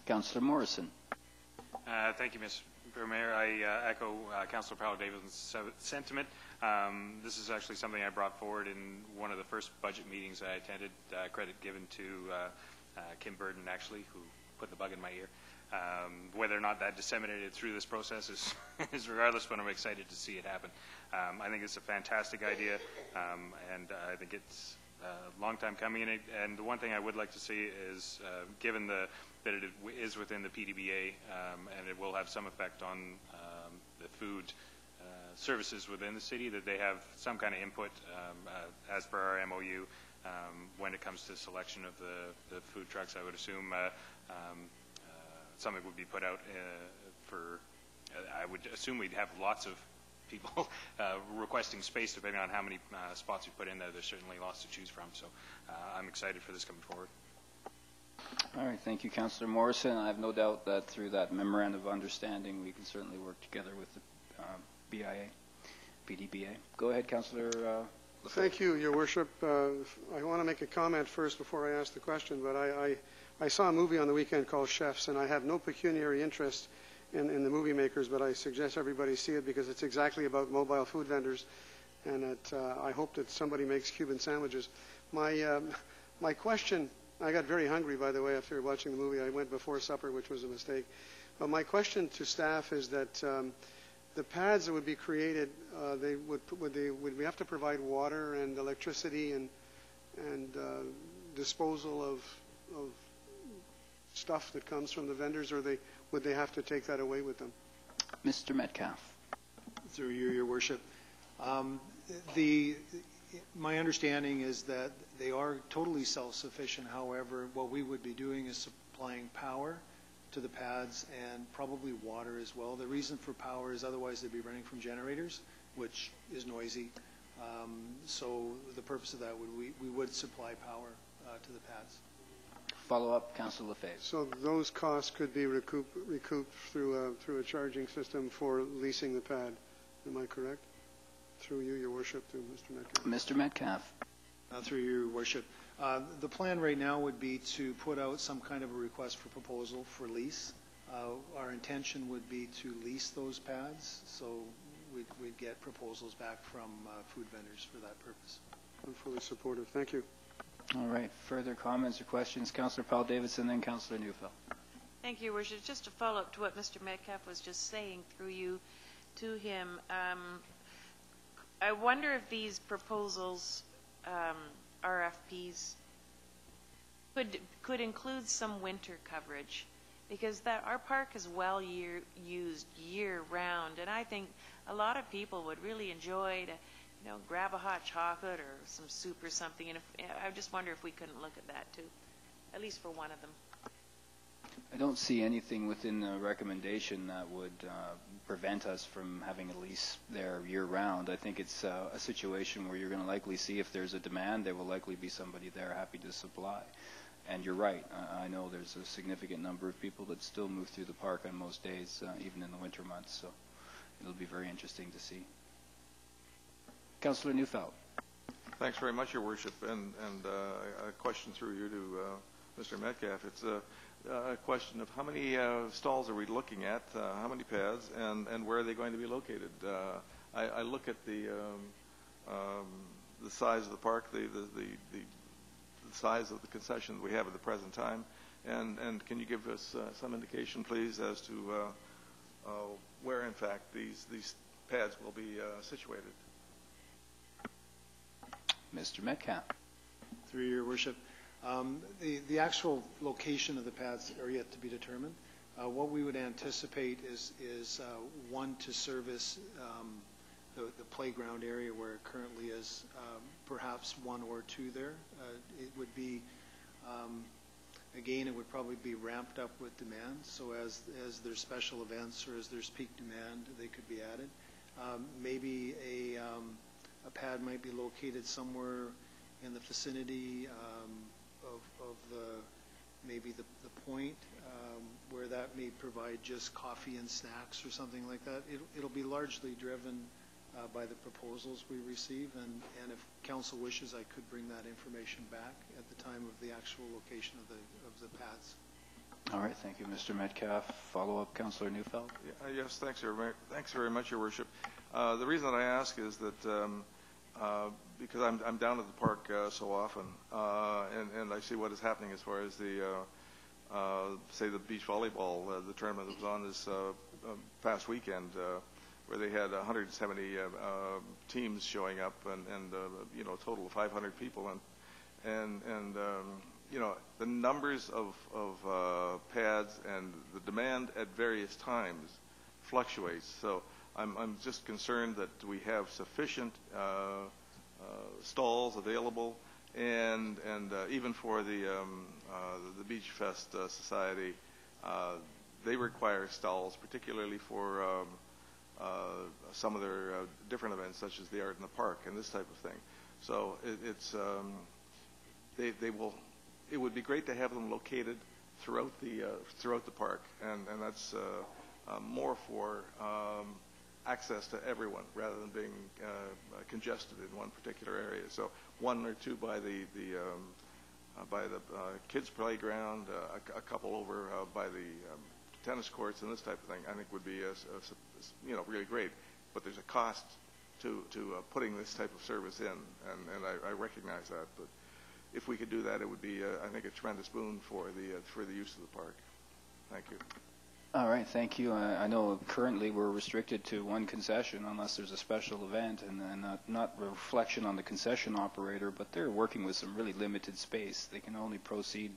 Councillor Morrison. Thank you, Mr. Mayor. I echo Councillor Powell Davidson's sentiment. This is actually something I brought forward in one of the first budget meetings I attended. Credit given to Kim Burden, actually, who put the bug in my ear. Whether or not that disseminated through this process is regardless, but I'm excited to see it happen. I think it's a fantastic idea, and I think it's long time coming, and the one thing I would like to see is, given that it is within the PDBA, and it will have some effect on the food services within the city, that they have some kind of input as per our MOU when it comes to selection of the food trucks. I would assume something would be put out for, I would assume we'd have lots of people requesting space depending on how many spots we put in there. There's certainly lots to choose from, so I'm excited for this coming forward. All right, thank you, Councillor Morrison. I have no doubt that through that memorandum of understanding, we can certainly work together with the PDBA. Go ahead, Councillor. Thank you, Your Worship. I want to make a comment first before I ask the question, but I saw a movie on the weekend called Chefs, and I have no pecuniary interest in the movie makers, but I suggest everybody see it because it's exactly about mobile food vendors, and I hope that somebody makes Cuban sandwiches. My question, I got very hungry, by the way, after watching the movie. I went before supper, which was a mistake. But my question to staff is that the pads that would be created, would we have to provide water and electricity and disposal of stuff that comes from the vendors, or would they have to take that away with them? Mr. Metcalf. Through you, Your Worship. My understanding is that they are totally self-sufficient. However, what we would be doing is supplying power to the pads and probably water as well. The reason for power is otherwise they'd be running from generators, which is noisy. So the purpose of that we would supply power to the pads. Follow up, Councillor Lefebvre. So those costs could be recouped through a charging system for leasing the pad. Am I correct? Through you, Your Worship, to Mr. Metcalf. Mr. Metcalf. Through you, Your Worship. The plan right now would be to put out some kind of a request for proposal for lease. Our intention would be to lease those pads, so we'd get proposals back from food vendors for that purpose. I'm fully supportive. Thank you. All right. Further comments or questions? Councillor Powell Davidson, then Councillor Neufeld. Thank you, Your Worship. Just to follow up to what Mr. Metcalf was just saying through you to him, I wonder if these proposals, RFPs, could include some winter coverage, because our park is well used year round, and I think a lot of people would really enjoy to, grab a hot chocolate or some soup or something. And I just wonder if we couldn't look at that too, at least for one of them. I don't see anything within the recommendation that would prevent us from having a lease there year-round. I think it's a situation where you're going to likely see if there's a demand, there will likely be somebody there happy to supply. And you're right. I know there's a significant number of people that still move through the park on most days, even in the winter months. So it'll be very interesting to see. Councillor Neufeld. Thanks very much, Your Worship. And a question through you to Mr. Metcalf. It's a question of how many stalls are we looking at, how many pads, and where are they going to be located? I look at the size of the park, the size of the concession that we have at the present time, and can you give us some indication, please, as to where, in fact, these pads will be situated? Mr. Metcalf. Through Your Worship. The actual location of the pads are yet to be determined. What we would anticipate is one to service the playground area where it currently is, perhaps one or two there. It would be, again, it would probably be ramped up with demand. So as there's special events or as there's peak demand, they could be added. Maybe a pad might be located somewhere in the vicinity of maybe the point where that may provide just coffee and snacks or something like that. It'll be largely driven by the proposals we receive, and if council wishes, I could bring that information back at the time of the actual location of the pads. All right, thank you, Mr. Metcalf. Follow up, Councillor Neufeld. Yes, thanks very much, Your Worship. The reason that I ask is that because I'm down at the park so often, and I see what is happening as far as the say the beach volleyball, the tournament that was on this past weekend, where they had 170 teams showing up, and a total of 500 people, and you know, the numbers of pads and the demand at various times fluctuates. So I'm just concerned that we have sufficient stalls available, and even for the Beach Fest Society, they require stalls, particularly for some of their different events, such as the Art in the Park and this type of thing. So it would be great to have them located throughout the park, and that's more for access to everyone rather than being congested in one particular area. So one or two by the kids' playground, a couple over by the tennis courts and this type of thing, I think would be you know, really great. But there's a cost to putting this type of service in, and I recognize that. But if we could do that, it would be, I think, a tremendous boon for the use of the park. Thank you. All right, thank you. I know currently we're restricted to one concession unless there's a special event, and not a reflection on the concession operator, but they're working with some really limited space. They can only proceed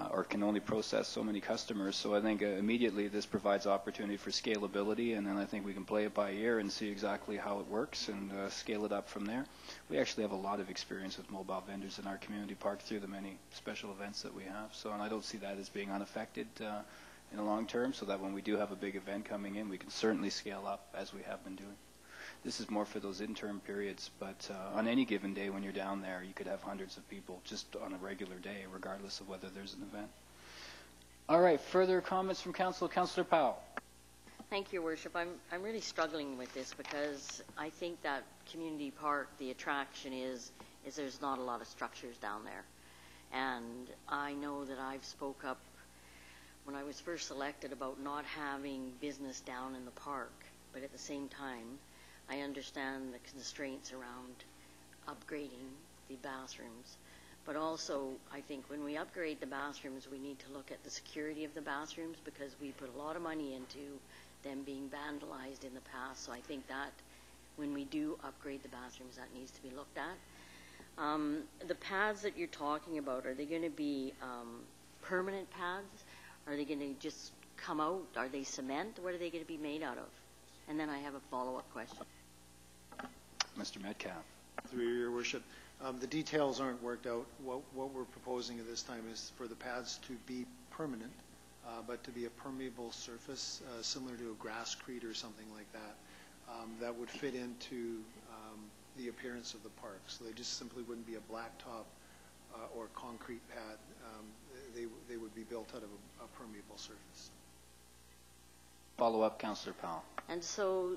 or can only process so many customers. So I think immediately this provides opportunity for scalability, and then I think we can play it by ear and see exactly how it works and scale it up from there. We actually have a lot of experience with mobile vendors in our community park through the many special events that we have. So, and I don't see that as being unaffected in the long term, so that when we do have a big event coming in, we can certainly scale up as we have been doing. This is more for those interim periods, but on any given day when you're down there, you could have hundreds of people just on a regular day, regardless of whether there's an event. All right, further comments from Council. Councillor Powell. Thank you, Your Worship. I'm really struggling with this because I think that community park, the attraction is there's not a lot of structures down there. And I know that I've spoke up when I was first elected about not having business down in the park, but at the same time, I understand the constraints around upgrading the bathrooms. But also, I think when we upgrade the bathrooms, we need to look at the security of the bathrooms, because we put a lot of money into them being vandalized in the past. So I think that when we do upgrade the bathrooms, that needs to be looked at. The pads that you're talking about, are they going to be permanent pads? Are they going to just come out? Are they cement? What are they going to be made out of? And then I have a follow-up question. Mr. Metcalf. Through Your Worship, the details aren't worked out. What we're proposing at this time is for the pads to be permanent, but to be a permeable surface, similar to a grasscrete or something like that, that would fit into the appearance of the park. So they just simply wouldn't be a blacktop or concrete pad. They would be built out of a permeable surface. Follow up, Councillor Powell. And so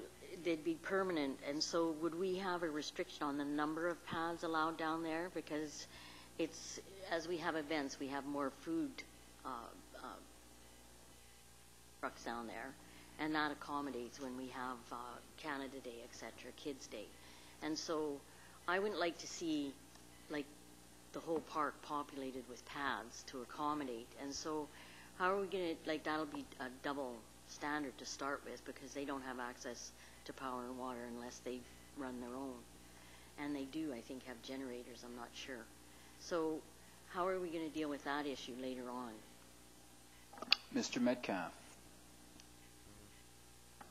they'd be permanent. And so would we have a restriction on the number of pads allowed down there? Because it's, as we have events, we have more food trucks down there, and that accommodates when we have Canada Day, etc., Kids Day. And so I wouldn't like to see like the whole park populated with pads to accommodate. And so how are we going to, like, that'll be a double standard to start with, because they don't have access to power and water unless they run their own. And they do, I think, have generators, I'm not sure. So how are we going to deal with that issue later on? Mr. Metcalf.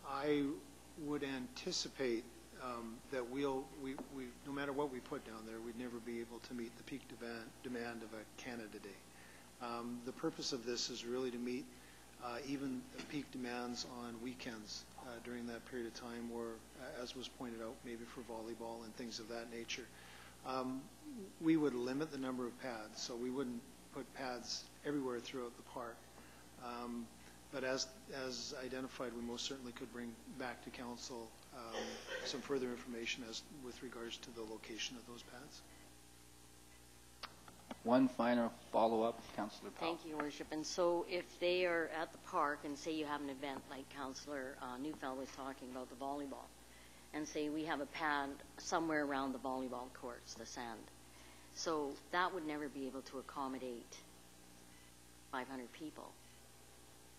I would anticipate that no matter what we put down there, we'd never be able to meet the peak demand of a Canada Day. The purpose of this is really to meet even peak demands on weekends during that period of time, or, as was pointed out, maybe for volleyball and things of that nature. We would limit the number of pads, so we wouldn't put pads everywhere throughout the park. But as identified, we most certainly could bring back to Council some further information with regards to the location of those pads. One final follow-up, Councillor Powell. Thank you, Your Worship. And so if they are at the park, and say you have an event like Councillor Neufeld was talking about, the volleyball, and say we have a pad somewhere around the volleyball courts, the sand, so that would never be able to accommodate 500 people.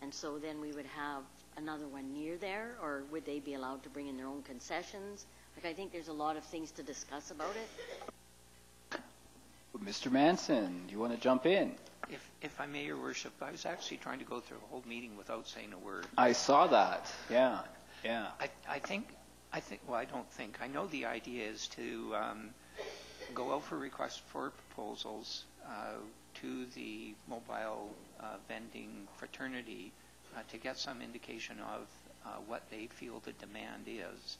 And so then we would have another one near there, or would they be allowed to bring in their own concessions? Like, I think there's a lot of things to discuss about it. Mr. Manson, do you want to jump in? If I may, Your Worship, I was actually trying to go through a whole meeting without saying a word. I saw that. Yeah. I know the idea is to go out for requests for proposals to the mobile vending fraternity to get some indication of what they feel the demand is,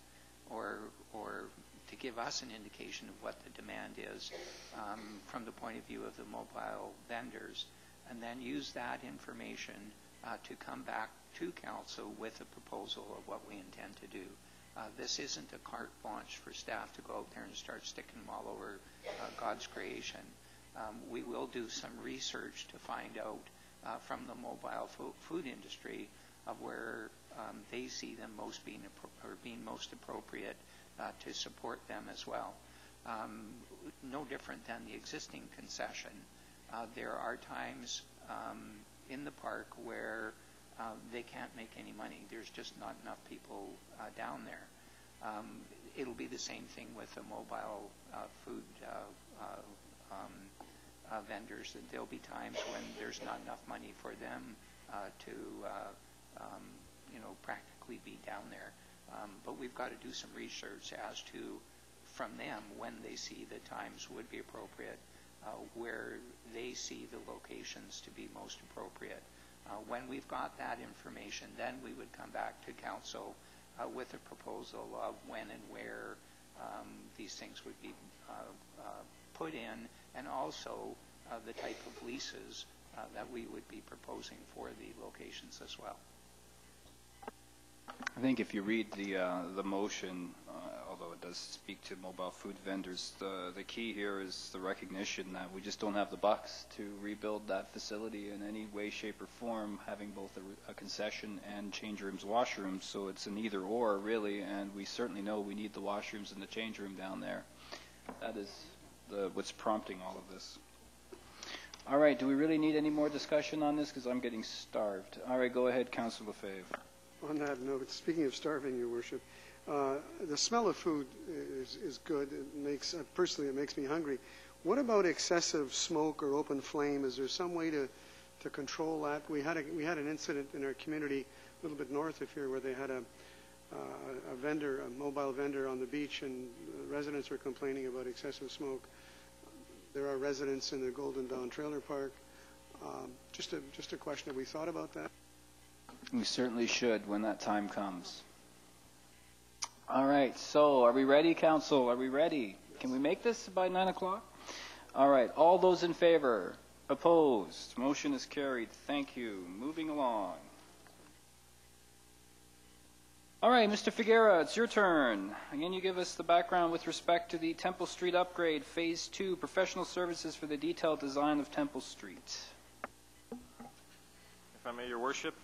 or to give us an indication of what the demand is from the point of view of the mobile vendors, and then use that information to come back to council with a proposal of what we intend to do. This isn't a carte blanche for staff to go out there and start sticking them all over God's creation. We will do some research to find out from the mobile food industry of where they see them being most appropriate to support them as well. No different than the existing concession. There are times in the park where they can't make any money. There's just not enough people down there. It'll be the same thing with the mobile food vendors. There'll be times when there's not enough money for them to practically be down there. But we've got to do some research as to, from them, when they see the times would be appropriate, where they see the locations to be most appropriate. When we've got that information, then we would come back to council with a proposal of when and where these things would be put in, and also the type of leases that we would be proposing for the locations as well. I think if you read the motion, although it does speak to mobile food vendors, the key here is the recognition that we just don't have the bucks to rebuild that facility in any way, shape, or form, having both a concession and change rooms, washrooms. So it's an either or, really, and we certainly know we need the washrooms and the change room down there. That is what's prompting all of this. All right, do we really need any more discussion on this? Because I'm getting starved. All right, go ahead, Councillor Lefebvre. On that note, speaking of starving, Your Worship, the smell of food is good. Personally, it makes me hungry. What about excessive smoke or open flame? Is there some way to control that? We had an incident in our community a little bit north of here where they had a mobile vendor on the beach, and residents were complaining about excessive smoke. There are residents in the Golden Dawn Trailer Park. Just a question: have we thought about that? We certainly should when that time comes. All right, so are we ready, Council? Are we ready? Can we make this by 9 o'clock? All right, all those in favor? Opposed? Motion is carried. Thank you. Moving along. All right, Mr. Figuera, it's your turn. Again, you give us the background with respect to the Temple Street upgrade, Phase 2, professional services for the detailed design of Temple Street. If I may, Your Worship,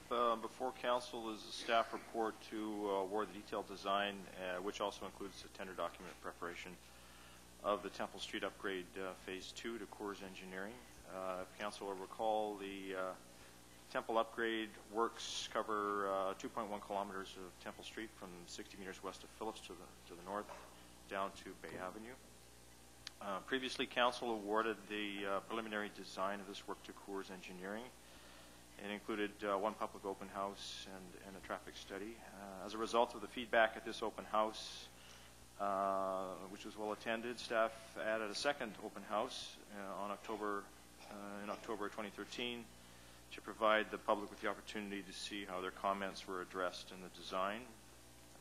before Council is a staff report to award the detailed design, which also includes the tender document preparation of the Temple Street upgrade Phase 2 to CORRES Engineering. If Council will recall, the Temple upgrade works cover 2.1 kilometers of Temple Street from 60 meters west of Phillips to the north down to Bay Avenue. Previously, Council awarded the preliminary design of this work to CORRES Engineering. It included one public open house and a traffic study. As a result of the feedback at this open house, which was well attended, staff added a second open house in October 2013 to provide the public with the opportunity to see how their comments were addressed in the design,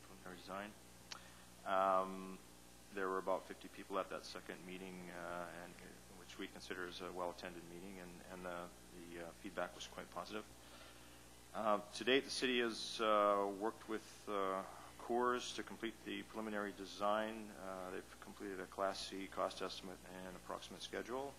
preliminary design. There were about 50 people at that second meeting, which we consider as a well-attended meeting, and the feedback was quite positive. To date, the city has worked with CORRES to complete the preliminary design. They've completed a Class C cost estimate and approximate schedule.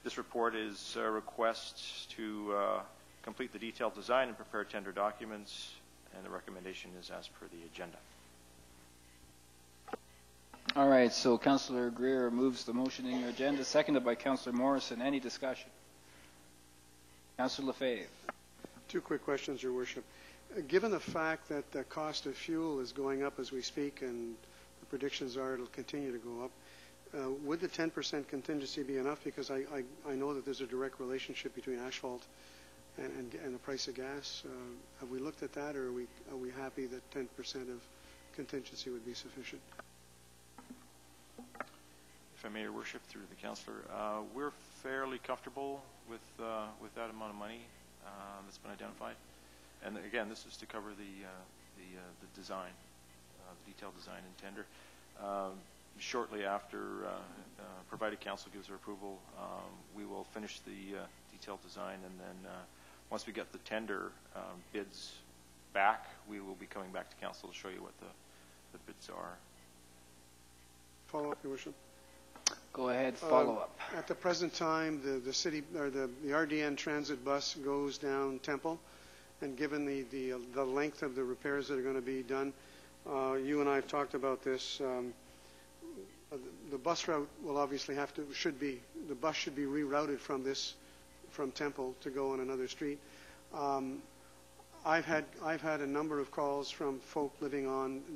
This report is a request to complete the detailed design and prepare tender documents, and the recommendation is as per the agenda. All right, so Councillor Greer moves the motion in your agenda, seconded by Councillor Morrison. Any discussion? Councillor Lefebvre. Two quick questions, Your Worship. Given the fact that the cost of fuel is going up as we speak, and the predictions are it'll continue to go up, would the 10% contingency be enough? Because I know that there's a direct relationship between asphalt and the price of gas. Have we looked at that, or are we happy that 10% of contingency would be sufficient? If I may, Your Worship, through the councillor, we're fairly comfortable with that amount of money that's been identified. And again, this is to cover the design, the detailed design and tender. Shortly after, provided council gives their approval, we will finish the detailed design, and then once we get the tender bids back, we will be coming back to council to show you what the bids are. Follow up, Your Worship. Go ahead, follow up. At the present time, the city or the RDN transit bus goes down Temple, and given the length of the repairs that are going to be done, you and I have talked about this. The bus route will obviously the bus should be rerouted from Temple to go on another street. I've had a number of calls from folk living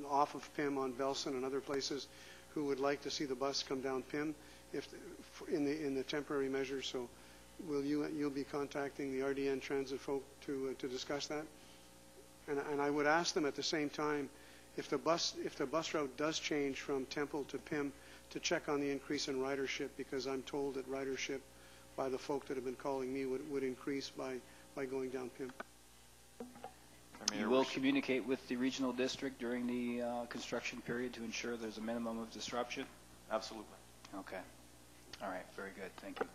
off of Pym on Belson and other places who would like to see the bus come down Pym in the temporary measure. So you'll be contacting the RDN transit folk to discuss that? And I would ask them at the same time, if the bus route does change from Temple to Pym, to check on the increase in ridership, because I'm told that ridership by the folk that have been calling me would increase by going down Pym. You will communicate with the regional district during the construction period to ensure there's a minimum of disruption? Absolutely. Okay. All right, very good. Thank you.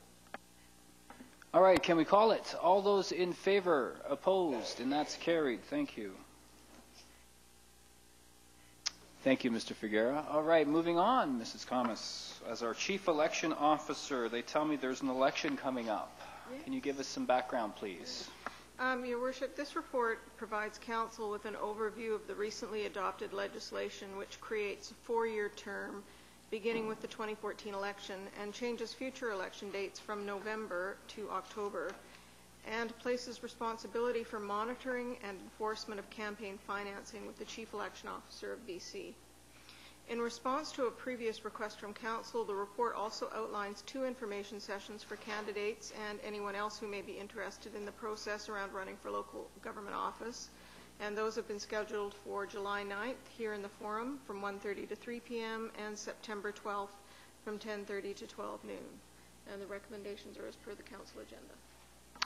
All right, can we call it? All those in favor, opposed, and that's carried. Thank you. Thank you, Mr. Figuera. All right, moving on, Mrs. Thomas. As our Chief Election Officer, they tell me there's an election coming up. Can you give us some background, please? Your Worship, this report provides Council with an overview of the recently adopted legislation which creates a 4-year term beginning with the 2014 election and changes future election dates from November to October, and places responsibility for monitoring and enforcement of campaign financing with the Chief Election Officer of BC. In response to a previous request from Council, the report also outlines 2 information sessions for candidates and anyone else who may be interested in the process around running for local government office, and those have been scheduled for July 9th here in the Forum from 1:30 to 3 p.m. and September 12th from 10:30 to 12 noon. And the recommendations are as per the Council agenda.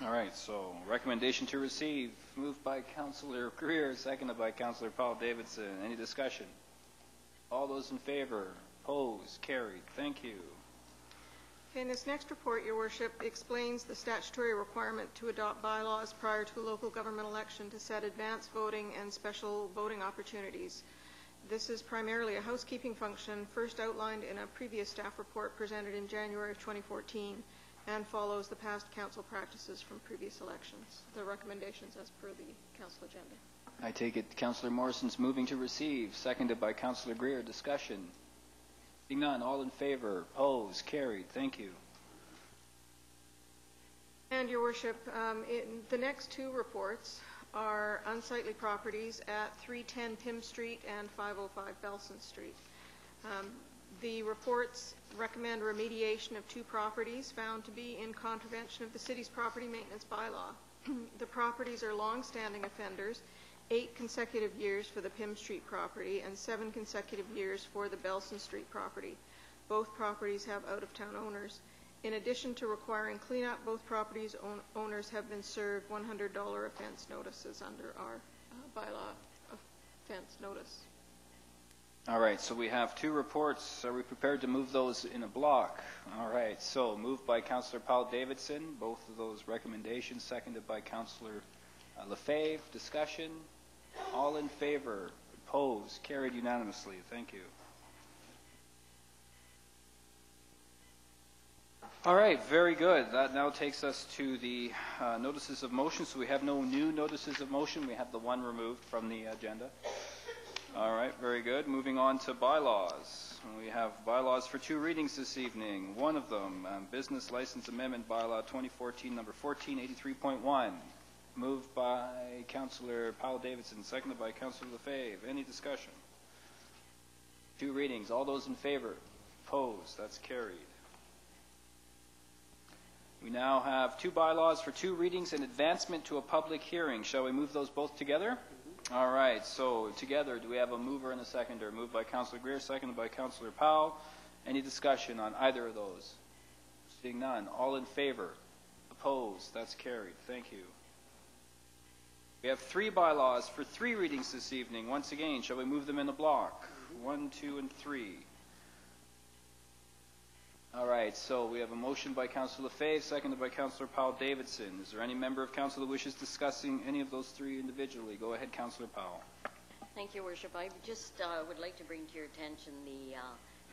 All right, so recommendation to receive, moved by Councillor Greer, seconded by Councillor Paul Davidson. Any discussion? All those in favor, opposed, carried. Thank you. Okay, and this next report, Your Worship, explains the statutory requirement to adopt bylaws prior to a local government election to set advance voting and special voting opportunities. This is primarily a housekeeping function first outlined in a previous staff report presented in January of 2014 and follows the past council practices from previous elections. The recommendations as per the council agenda. I take it Councillor Morrison's moving to receive, seconded by Councillor Greer. Discussion. Being none, all in favor, opposed, carried. Thank you. And Your Worship, the next 2 reports are unsightly properties at 310 Pym Street and 505 Belson Street. The reports recommend remediation of 2 properties found to be in contravention of the city's property maintenance bylaw. The properties are long-standing offenders, 8 consecutive years for the Pym Street property and 7 consecutive years for the Belson Street property. Both properties have out-of-town owners. In addition to requiring cleanup, both properties' owners have been served $100 offense notices under our bylaw offense notice. All right, so we have 2 reports. Are we prepared to move those in a block? All right, so moved by Councillor Paul Davidson, both of those recommendations, seconded by Councillor Lefebvre. Discussion. All in favor, opposed, carried unanimously. Thank you. All right, very good. That now takes us to the notices of motion. So we have no new notices of motion. We have the one removed from the agenda. All right, very good. Moving on to bylaws. We have bylaws for 2 readings this evening. One of them, Business License Amendment Bylaw 2014, number 1483.1. Moved by Councillor Powell Davidson, seconded by Councillor Lefebvre. Any discussion? 2 readings. All those in favor? Opposed? That's carried. We now have two bylaws for two readings and advancement to a public hearing. Shall we move those both together? All right, so together, do we have a mover and a seconder? Moved by Councillor Greer, seconded by Councillor Powell. Any discussion on either of those? Seeing none. All in favor? Opposed? That's carried. Thank you. We have three bylaws for three readings this evening. Once again, shall we move them in a block? 1, 2, and 3. All right, so we have a motion by Councillor Lefebvre, seconded by Councillor Powell-Davidson. Is there any member of council that wishes discussing any of those three individually? Go ahead, Councillor Powell. Thank you, Worship. I just would like to bring to your attention the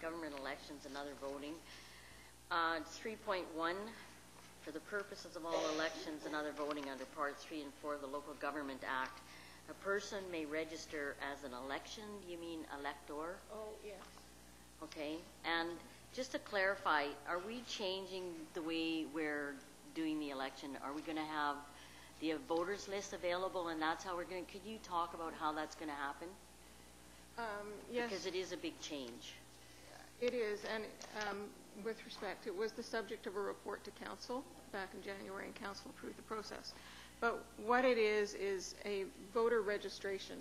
government elections and other voting. 3.1, for the purposes of all elections and other voting under Part 3 and 4 of the Local Government Act, a person may register as an election. Do you mean elector? Oh, yes. Okay, and just to clarify, are we changing the way we're doing the election? Are we going to have the voters list available, and that's how we're going to, could you talk about how that's going to happen? Yes. Because it is a big change. It is, and with respect, it was the subject of a report to council back in January, and council approved the process. But what it is a voter registration.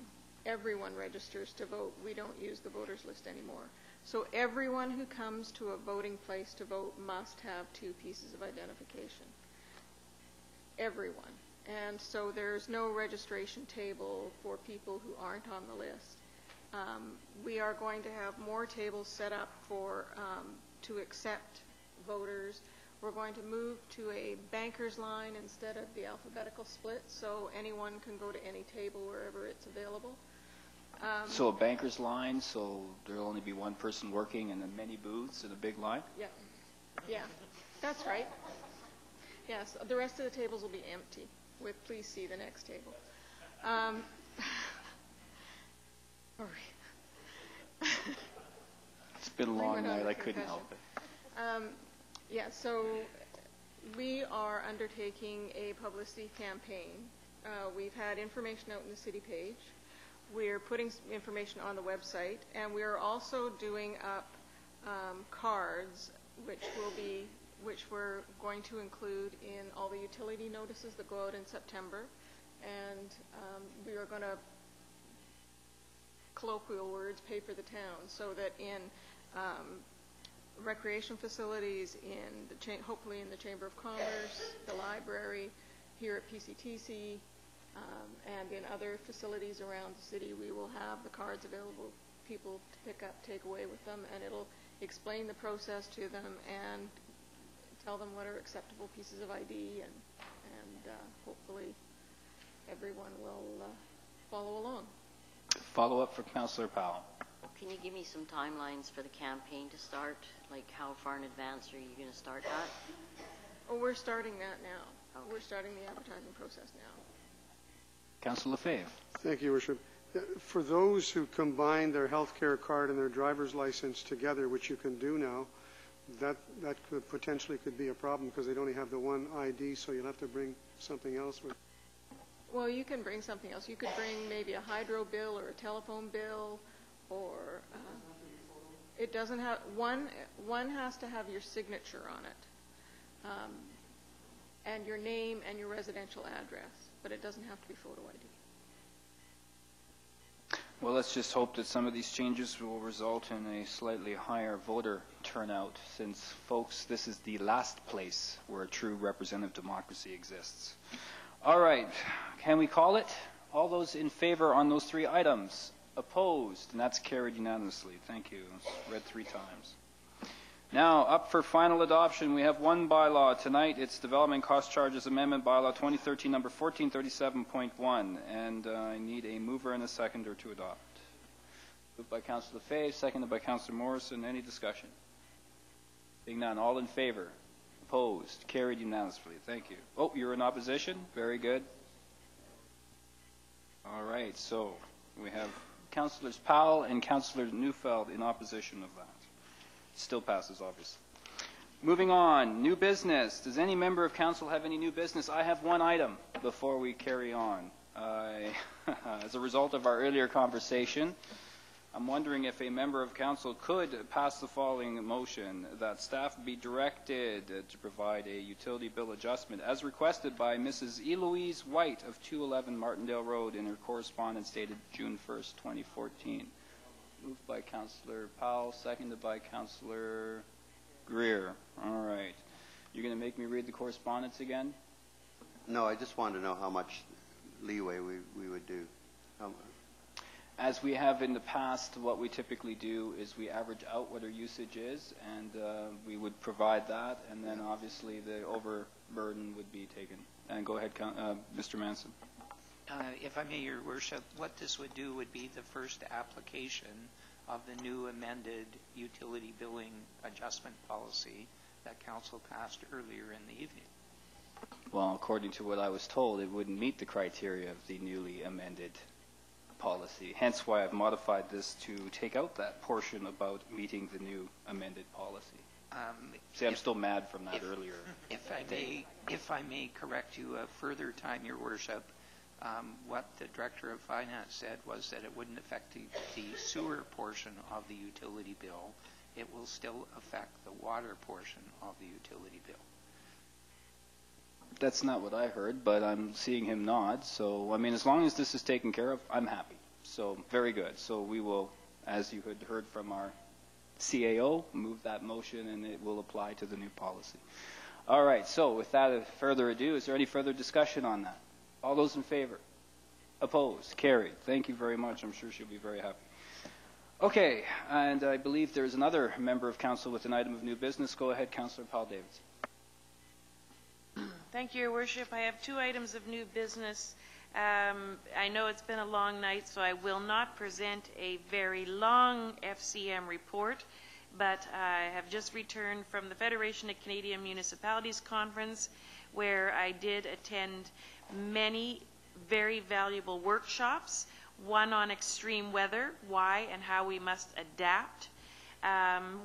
Everyone registers to vote. We don't use the voters list anymore. So everyone who comes to a voting place to vote must have two pieces of identification. Everyone. And so there's no registration table for people who aren't on the list. We are going to have more tables set up for to accept voters. We're going to move to a banker's line instead of the alphabetical split, so anyone can go to any table wherever it's available. So a banker's line, so there'll only be one person working and then many booths in a big line? Yeah, that's right. Yes, the rest of the tables will be empty with please see the next table. It's been a long night, I couldn't help it. Yeah, so we are undertaking a publicity campaign. We've had information out in the city page. We're putting information on the website, and we are also doing up cards, which we're going to include in all the utility notices that go out in September, and we are going to, colloquial words, pay for the town, so that in recreation facilities, hopefully in the Chamber of Commerce, the library, here at PCTC, and in other facilities around the city, we will have the cards available for people to pick up, take away with them, and it'll explain the process to them and tell them what are acceptable pieces of ID, and hopefully everyone will follow along. Follow up for Councillor Powell. Can you give me some timelines for the campaign to start? Like how far in advance are you going to start that? Oh, we're starting that now. Okay. We're starting the advertising process now. Councillor Lefebvre. Thank you, Worship. For those who combine their health care card and their driver's license together, which you can do now, that could potentially be a problem because they'd only have the one ID, so you'll have to bring something else with. Well, you can bring something else. You could bring maybe a hydro bill or a telephone bill, or it doesn't have one has to have your signature on it, and your name and your residential address, but it doesn't have to be photo ID. Well, let's just hope that some of these changes will result in a slightly higher voter turnout, since, folks, this is the last place where a true representative democracy exists. All right, can we call it? All those in favor on those three items? Opposed? And that's carried unanimously. Thank you. It's read 3 times. Now, up for final adoption, we have one bylaw tonight. It's Development Cost Charges Amendment Bylaw 2013, number 1437.1. And I need a mover and a seconder to adopt. Moved by Councillor Lefebvre, seconded by Councillor Morrison. Any discussion? Being none, all in favor? Opposed? Carried unanimously. Thank you. Oh, you're in opposition? Very good. All right, so we have Councillors Powell and Councillor Neufeld in opposition of that. Still passes, obviously. Moving on, new business. Does any member of council have any new business? I have one item before we carry on. As a result of our earlier conversation, I'm wondering if a member of council could pass the following motion, that staff be directed to provide a utility bill adjustment as requested by Mrs. Eloise White of 211 Martindale Road in her correspondence dated June 1st, 2014. Moved by Councillor Powell, seconded by Councillor Greer. All right. You're going to make me read the correspondence again? No, I just wanted to know how much leeway we would do. As we have in the past, what we typically do is we average out what our usage is, and we would provide that, and then obviously the overburden would be taken. And go ahead, Mr. Manson. If I may, Your Worship, what this would do would be the first application of the new amended utility billing adjustment policy that Council passed earlier in the evening. Well, according to what I was told, it wouldn't meet the criteria of the newly amended policy. Hence why I've modified this to take out that portion about meeting the new amended policy. See, I'm still mad from that earlier. If I may correct you a further time, Your Worship, what the Director of Finance said was that it wouldn't affect the sewer portion of the utility bill. It will still affect the water portion of the utility bill. That's not what I heard, but I'm seeing him nod. So, I mean, as long as this is taken care of, I'm happy. So, very good. So we will, as you had heard from our CAO, move that motion and it will apply to the new policy. All right. So, without further ado, is there any further discussion on that? All those in favor? Opposed? Carried. Thank you very much. I'm sure she'll be very happy. Okay. And I believe there's another member of council with an item of new business. Go ahead, Councillor Paul Davidson. Thank you, Your Worship. I have two items of new business. I know it's been a long night, so I will not present a very long FCM report, but I have just returned from the Federation of Canadian Municipalities Conference, where I did attend many very valuable workshops, one on extreme weather, why and how we must adapt,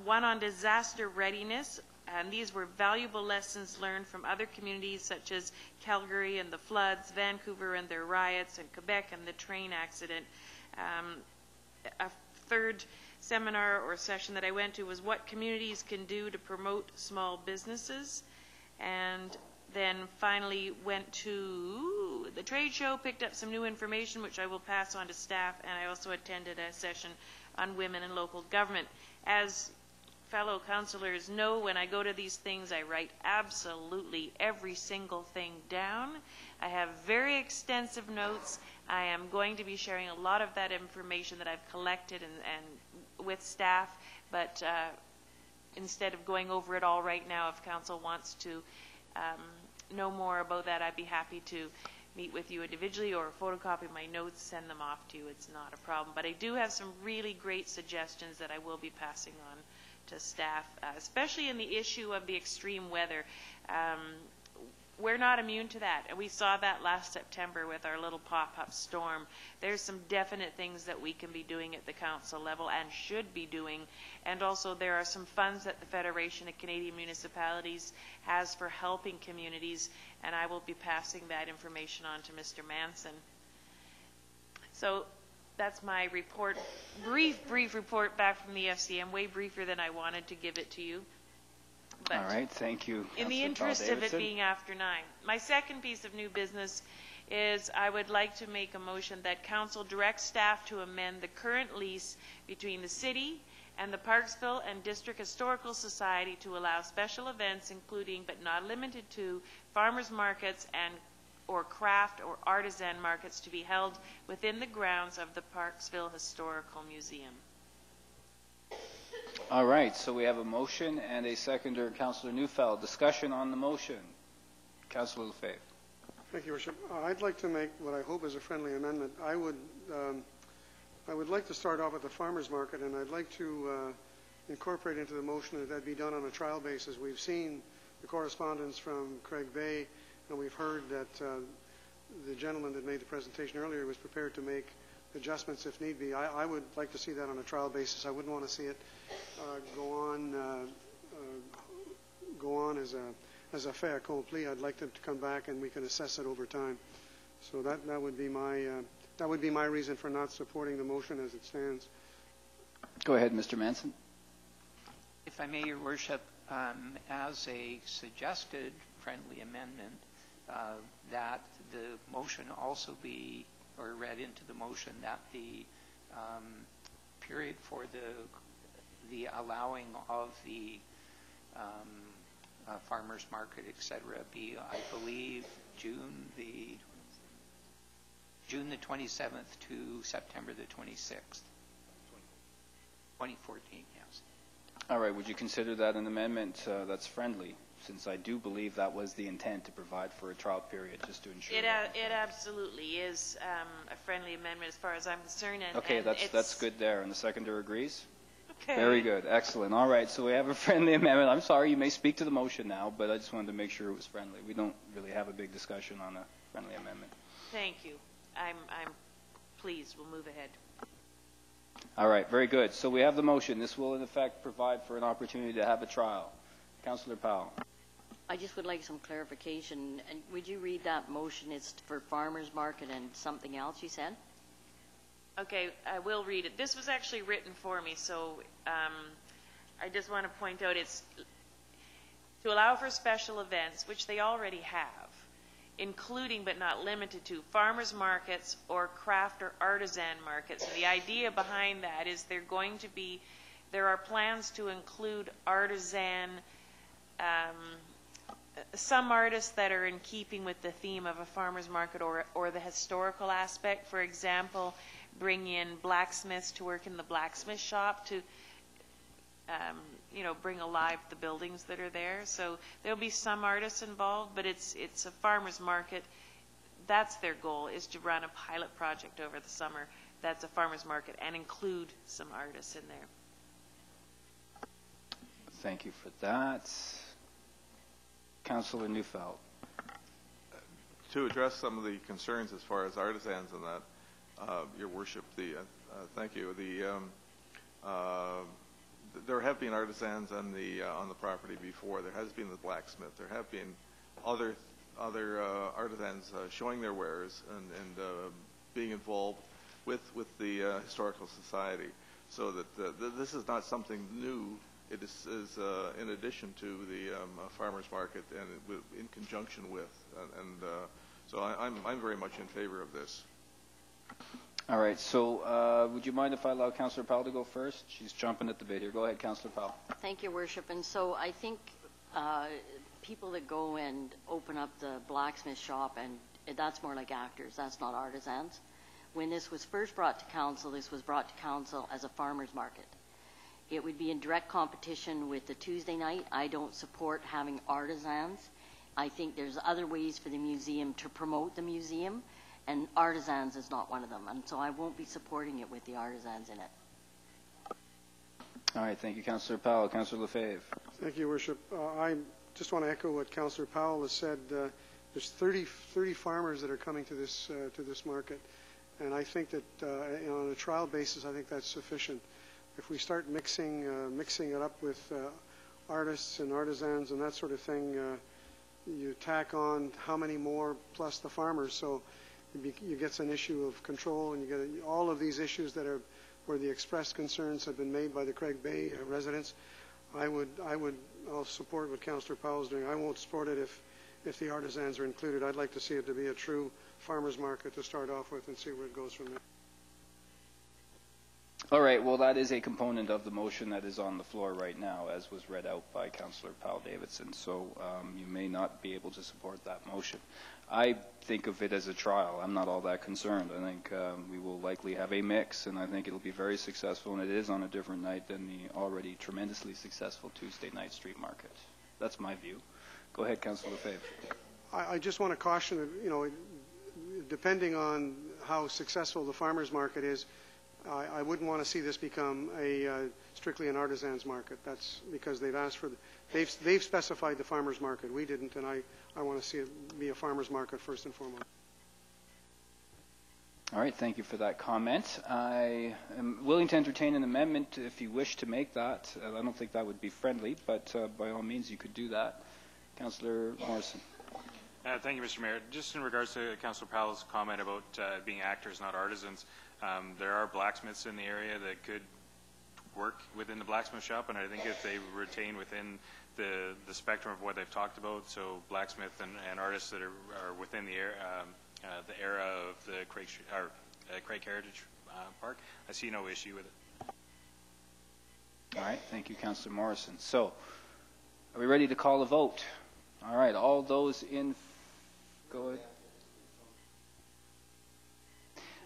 one on disaster readiness, and these were valuable lessons learned from other communities such as Calgary and the floods, Vancouver and their riots, and Quebec and the train accident. A third seminar or session that I went to was what communities can do to promote small businesses. And then finally went to the trade show, picked up some new information which I will pass on to staff, and I also attended a session on women in local government. As fellow councillors know, when I go to these things, I write absolutely every single thing down. I have very extensive notes. I am going to be sharing a lot of that information that I've collected and with staff, but instead of going over it all right now, if council wants to know more about that, I'd be happy to meet with you individually or photocopy my notes, send them off to you. It's not a problem. But I do have some really great suggestions that I will be passing on to staff, especially in the issue of the extreme weather. We're not immune to that, and we saw that last September with our little pop-up storm. There's some definite things that we can be doing at the council level and should be doing, and also there are some funds that the Federation of Canadian Municipalities has for helping communities, and I will be passing that information on to Mr. Manson. So that's my report, brief report back from the FCM, way briefer than I wanted to give it to you. But all right, thank you. In the interest of it being after 9. My second piece of new business is I would like to make a motion that council direct staff to amend the current lease between the city and the Parksville and District Historical Society to allow special events, including but not limited to farmers markets and or craft or artisan markets, to be held within the grounds of the Parksville Historical Museum. All right, so we have a motion and a seconder, Councillor Neufeld. Discussion on the motion. Councillor Lefebvre. Thank you, Worship. I'd like to make what I hope is a friendly amendment. I would like to start off with the farmers market, and I'd like to incorporate into the motion that be done on a trial basis. We've seen the correspondence from Craig Bay, and we've heard that the gentleman that made the presentation earlier was prepared to make adjustments if need be. I would like to see that on a trial basis. I wouldn't want to see it go on as a fait accompli. I'd like them to come back and we can assess it over time. So that would be my reason for not supporting the motion as it stands. Go ahead, Mr. Manson. If I may, Your Worship, as a suggested friendly amendment, that the motion also be, or read into the motion, that the period for the allowing of the farmers market, etc., be, I believe, June the 27th to September the 26th. 2014, yes. All right, would you consider that an amendment that's friendly, since I do believe that was the intent, to provide for a trial period, just to ensure It absolutely is a friendly amendment as far as I'm concerned. And, okay, and that's good there, and the seconder agrees? Okay. Very good, excellent. All right, so we have a friendly amendment. I'm sorry, you may speak to the motion now, but I just wanted to make sure it was friendly. We don't really have a big discussion on a friendly amendment. Thank you. I'm pleased. We'll move ahead. All right, very good. So we have the motion. This will, in effect, provide for an opportunity to have a trial. Councillor Powell. I just would like some clarification. And would you read that motion? It's for farmers market and something else you said? Okay, I will read it. This was actually written for me, so I just want to point out it's to allow for special events, which they already have, including but not limited to farmers markets or craft or artisan markets. And the idea behind that is there are plans to include artisan, some artists that are in keeping with the theme of a farmers market or the historical aspect. For example, bring in blacksmiths to work in the blacksmith shop to bring alive the buildings that are there. So there'll be some artists involved, but it's a farmers market. That's their goal, is to run a pilot project over the summer that's a farmers market and include some artists in there. Thank you for that. Councillor Neufeld. To address some of the concerns as far as artisans and that, Your Worship, thank you. There have been artisans on the property before. There has been the blacksmith. There have been other artisans showing their wares and being involved with the historical society. So that this is not something new. It is in addition to the farmers market and in conjunction with. So I'm very much in favor of this. All right, so would you mind if I allow Councillor Powell to go first? She's jumping at the bit here. Go ahead, Councillor Powell. Thank you, Worship. And so I think people that go and open up the blacksmith shop, and that's more like actors, that's not artisans. When this was first brought to council, this was brought to council as a farmer's market. It would be in direct competition with the Tuesday night. I don't support having artisans. I think there's other ways for the museum to promote the museum, and artisans is not one of them. And so I won't be supporting it with the artisans in it. All right, thank you, Councillor Powell. Councillor Lefebvre. Thank you, Worship. I just want to echo what Councillor Powell has said. There's 30 farmers that are coming to this market, and I think that on a trial basis, I think that's sufficient. If we start mixing it up with artists and artisans and that sort of thing, you tack on how many more plus the farmers, so you get an issue of control, and you get all of these issues that are where the expressed concerns have been made by the Craig Bay residents. I'll support what Councillor Powell's doing. I won't support it if the artisans are included. I'd like to see it to be a true farmers market to start off with and see where it goes from there. All right, well, that is a component of the motion that is on the floor right now, as was read out by Councillor Powell-Davidson, so you may not be able to support that motion. I think of it as a trial. I'm not all that concerned. I think we will likely have a mix, and I think it'll be very successful, and it is on a different night than the already tremendously successful Tuesday night street market. That's my view. Go ahead, Councillor Lefebvre. I just want to caution, depending on how successful the farmers market is, I wouldn't want to see this become strictly an artisans market. That's because they've asked for they've specified the farmers market. We didn't, and I want to see it be a farmers market first and foremost. All right, thank you for that comment. I am willing to entertain an amendment if you wish to make that. I don't think that would be friendly, but by all means you could do that. Councillor Morrison. Thank you, Mr. Mayor. Just in regards to Councillor Powell's comment about being actors, not artisans, there are blacksmiths in the area that could work within the blacksmith shop, and I think if they retain within the spectrum of what they've talked about, so blacksmith and artists that are within the era of the Craig Heritage Park, I see no issue with it. All right, thank you, Councillor Morrison. So, are we ready to call a vote? All right, all those in, go ahead.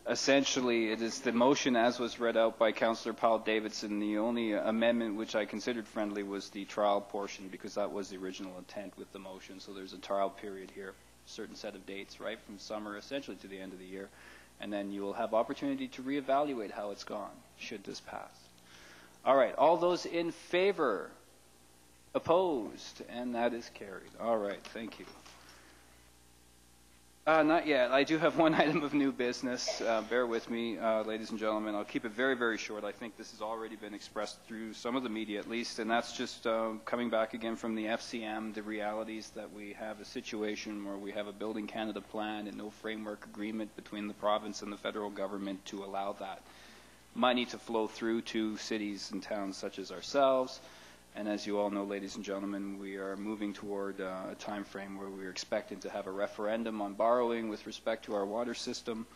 Essentially, it is the motion as was read out by Councillor Powell Davidson. The only amendment which I considered friendly was the trial portion, because that was the original intent with the motion. So there's a trial period here, a certain set of dates, right, from summer essentially to the end of the year. And then you will have opportunity to reevaluate how it's gone, should this pass. All right, all those in favor? Opposed? And that is carried. All right, thank you. Not yet. I do have one item of new business. Bear with me, ladies and gentlemen. I'll keep it very, very short. I think this has already been expressed through some of the media at least, and that's just coming back again from the FCM, the realities that we have a situation where we have a Building Canada plan and no framework agreement between the province and the federal government to allow that money to flow through to cities and towns such as ourselves. And as you all know, ladies and gentlemen, we are moving toward a time frame where we're expecting to have a referendum on borrowing with respect to our water system.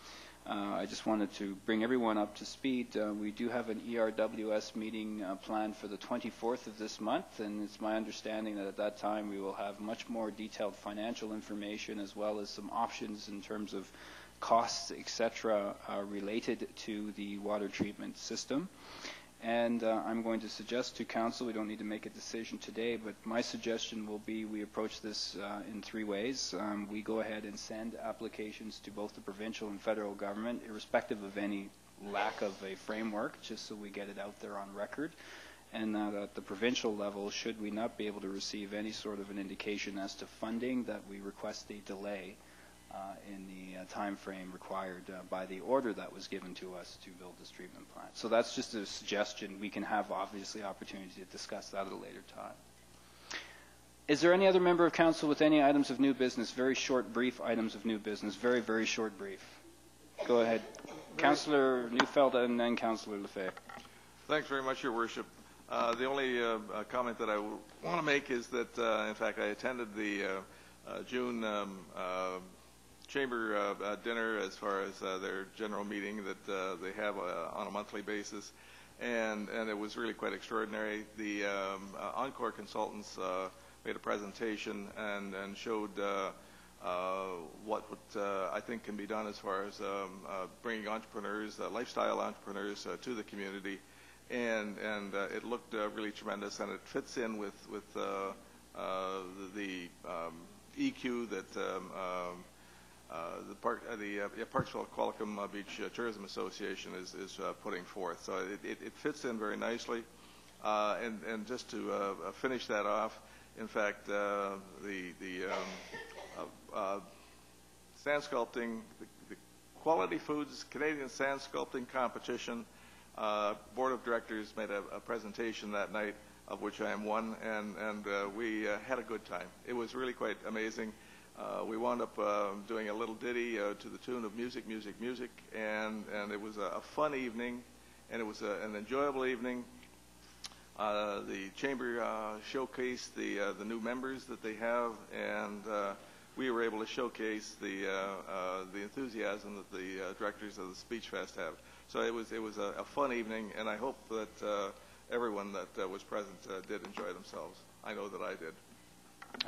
I just wanted to bring everyone up to speed. We do have an ERWS meeting planned for the 24th of this month, and it's my understanding that at that time we will have much more detailed financial information as well as some options in terms of costs, etc., related to the water treatment system. And I'm going to suggest to Council, we don't need to make a decision today, but my suggestion will be we approach this in three ways. We go ahead and send applications to both the provincial and federal government, irrespective of any lack of a framework, just so we get it out there on record. And that at the provincial level, should we not be able to receive any sort of an indication as to funding, that we request a delay in the time frame required by the order that was given to us to build this treatment plant. So that's just a suggestion. We can have, obviously, opportunity to discuss that at a later time. Is there any other member of Council with any items of new business? Very short, brief items of new business. Very, very short, brief. Go ahead. Councillor Neufeld and then Councillor Lefebvre. Thanks very much, Your Worship. The only comment that I want to make is that, in fact, I attended the June Chamber dinner as far as their general meeting that they have on a monthly basis, and it was really quite extraordinary. The Encore consultants made a presentation and showed what I think can be done as far as bringing entrepreneurs, lifestyle entrepreneurs, to the community, and it looked really tremendous, and it fits in with the EQ that the Parksville Qualicum Beach Tourism Association is putting forth. So it fits in very nicely. And just to finish that off, in fact, the sand sculpting, the Quality Foods Canadian Sand Sculpting Competition, Board of Directors made a presentation that night, of which I am one, and we had a good time. It was really quite amazing. We wound up doing a little ditty to the tune of Music, Music, Music, and it was a fun evening, and it was an enjoyable evening. The Chamber showcased the new members that they have, and we were able to showcase the enthusiasm that the directors of the Speech Fest have. So it was a fun evening, and I hope that everyone that was present did enjoy themselves. I know that I did.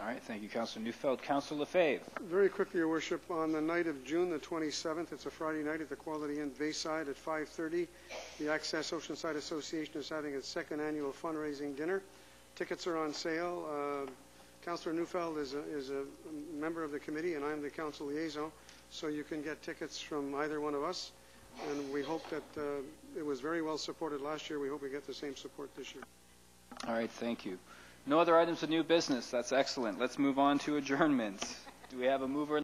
All right, thank you, Councillor Neufeld. Councillor Lefebvre. Very quickly, Your Worship, on the night of June the 27th, it's a Friday night at the Quality Inn Bayside at 5:30. The Access Oceanside Association is having its second annual fundraising dinner. Tickets are on sale. Councillor Neufeld is a member of the committee, and I'm the council liaison, so you can get tickets from either one of us. And we hope that it was very well supported last year. We hope we get the same support this year. All right, thank you. No other items of new business. That's excellent. Let's move on to adjournment. Do we have a mover?